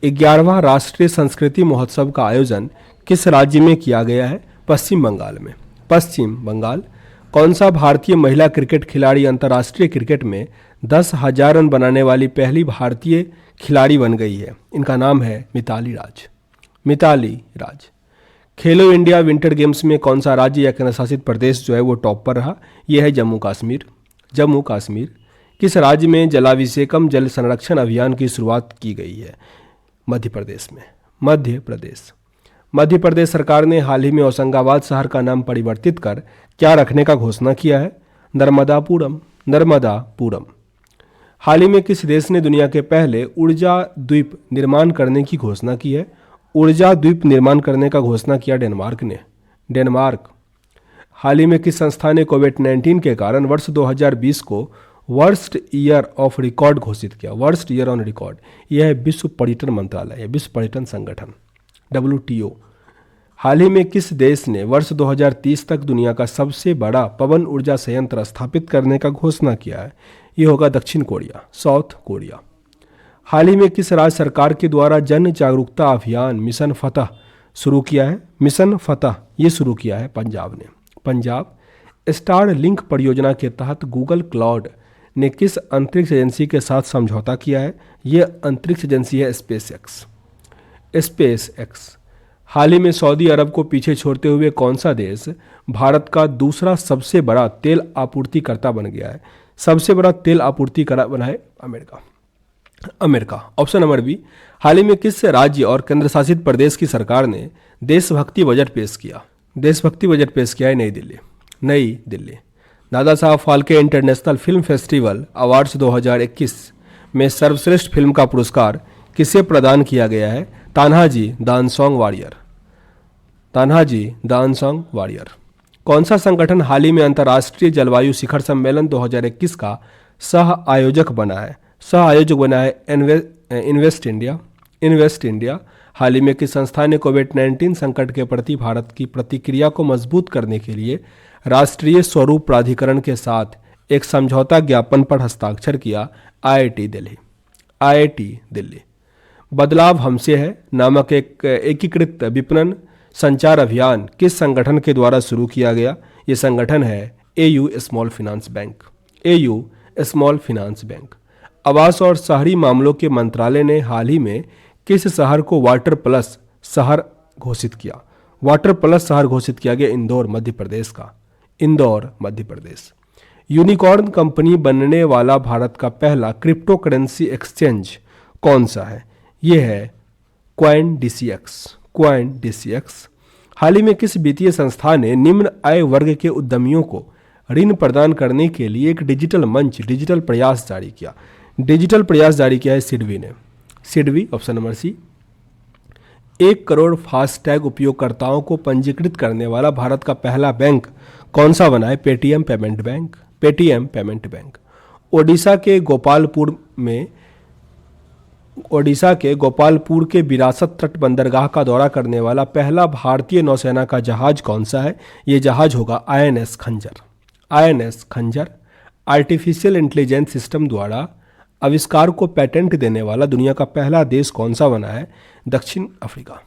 11वां राष्ट्रीय संस्कृति महोत्सव का आयोजन किस राज्य में किया गया है? पश्चिम बंगाल में। पश्चिम बंगाल। कौन सा भारतीय महिला क्रिकेट खिलाड़ी अंतर्राष्ट्रीय क्रिकेट में 10,000 रन बनाने वाली पहली भारतीय खिलाड़ी बन गई है? इनका नाम है मिताली राज। मिताली राज। खेलो इंडिया विंटर गेम्स में कौन सा राज्य या केंद्र शासित प्रदेश जो है वो टॉप पर रहा? यह है जम्मू कश्मीर। जम्मू कश्मीर। किस राज्य में जलाभिषेकम जल संरक्षण अभियान की शुरुआत की गई है? मध्य प्रदेश में। मध्य प्रदेश। मध्य प्रदेश सरकार ने हाल ही में होशंगाबाद शहर का नाम परिवर्तित कर क्या रखने का घोषणा किया है? नर्मदापुरम। नर्मदापुरम। हाल ही में किस देश ने दुनिया के पहले ऊर्जा द्वीप निर्माण करने की घोषणा की है? ऊर्जा द्वीप निर्माण करने का घोषणा किया डेनमार्क ने। डेनमार्क। हाल ही में किस संस्था ने कोविड-19 के कारण वर्ष 2020 को वर्स्ट ईयर ऑफ रिकॉर्ड घोषित किया? Worst year on record. यह है विश्व पर्यटन मंत्रालय, यह विश्व पर्यटन संगठन WTO। हाल ही में किस देश ने वर्ष 2030 तक दुनिया का सबसे बड़ा पवन ऊर्जा संयंत्र स्थापित करने का घोषणा किया है? ये होगा दक्षिण कोरिया, साउथ कोरिया। हाल ही में किस राज्य सरकार के द्वारा जन जागरूकता अभियान मिशन फतह शुरू किया है? मिशन फतह ये शुरू किया है पंजाब ने। पंजाब। स्टार लिंक परियोजना के तहत गूगल क्लाउड ने किस अंतरिक्ष एजेंसी के साथ समझौता किया है? यह अंतरिक्ष एजेंसी है स्पेस एक्स। SpaceX. हाल ही में सऊदी अरब को पीछे छोड़ते हुए कौन सा देश भारत का दूसरा सबसे बड़ा तेल आपूर्तिकर्ता बन गया है? सबसे बड़ा तेल आपूर्तिकर्ता बना है America. America. Option number B. हाल ही में किस राज्य और केंद्र शासित प्रदेश की सरकार ने देशभक्ति बजट पेश किया? देशभक्ति बजट पेश किया है नई दिल्ली। नई Delhi. Dada Saheb Phalke international film festival awards 2021 में सर्वश्रेष्ठ फिल्म का पुरस्कार किसे प्रदान किया गया है? Tanhaji the unsung warrior. Tanhaji the unsung warrior. कौन सा संगठन हाल ही में अंतर्राष्ट्रीय जलवायु शिखर सम्मेलन 2021 का सह आयोजक बना है? सह आयोजक बना है इन्वेस्ट इंडिया। Invest India. हाल ही में किस संस्था ने कोविड-19 संकट के प्रति भारत की प्रतिक्रिया को मजबूत करने के लिए राष्ट्रीय स्वरूप प्राधिकरण के साथ एक समझौता ज्ञापन पर हस्ताक्षर किया? IIT दिल्ली। IIT दिल्ली। बदलाव हमसे है नामक एक एकीकृत विपणन संचार अभियान किस संगठन के द्वारा शुरू किया गया? ये संगठन है AU small finance bank. AU small finance bank. आवास और शहरी मामलों के मंत्रालय ने हाल ही में किस शहर को वाटर प्लस शहर घोषित किया? वाटर प्लस शहर घोषित किया गया इंदौर मध्य प्रदेश का। इंदौर मध्य प्रदेश। यूनिकॉर्न कंपनी बनने वाला भारत का पहला क्रिप्टो करेंसी एक्सचेंज कौन सा है? यह है CoinDCX। CoinDCX। हाल ही में किस वित्तीय संस्था ने निम्न आय वर्ग के उद्यमियों को ऋण प्रदान करने के लिए एक डिजिटल मंच डिजिटल प्रयास जारी किया? डिजिटल प्रयास जारी किया है सिडबी ने। SIDBI. Option number C. 1 crore FASTag उपयोगकर्ताओं को पंजीकृत करने वाला भारत का पहला बैंक कौन सा बना है? Paytm payment bank. Paytm payment bank. Odisha के गोपालपुर के विरासत तट बंदरगाह का दौरा करने वाला पहला भारतीय नौसेना का जहाज कौन सा है? ये जहाज होगा INS खंजर। INS खंजर। आर्टिफिशियल इंटेलिजेंस सिस्टम द्वारा आविष्कार को पेटेंट देने वाला दुनिया का पहला देश कौन सा बना है? दक्षिण अफ्रीका।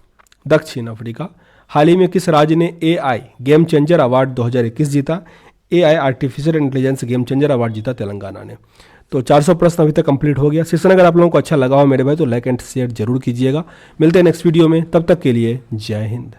दक्षिण अफ्रीका। हाल ही में किस राज्य ने AI गेम चेंजर अवार्ड 2021 जीता? AI artificial intelligence game changer award जीता तेलंगाना ने। तो 400 प्रश्न अभी तक कंप्लीट हो गया। सेशन अगर आप लोगों को अच्छा लगा हो मेरे भाई तो लाइक एंड शेयर जरूर कीजिएगा। मिलते हैं नेक्स्ट वीडियो में, तब तक के लिए जय हिंद।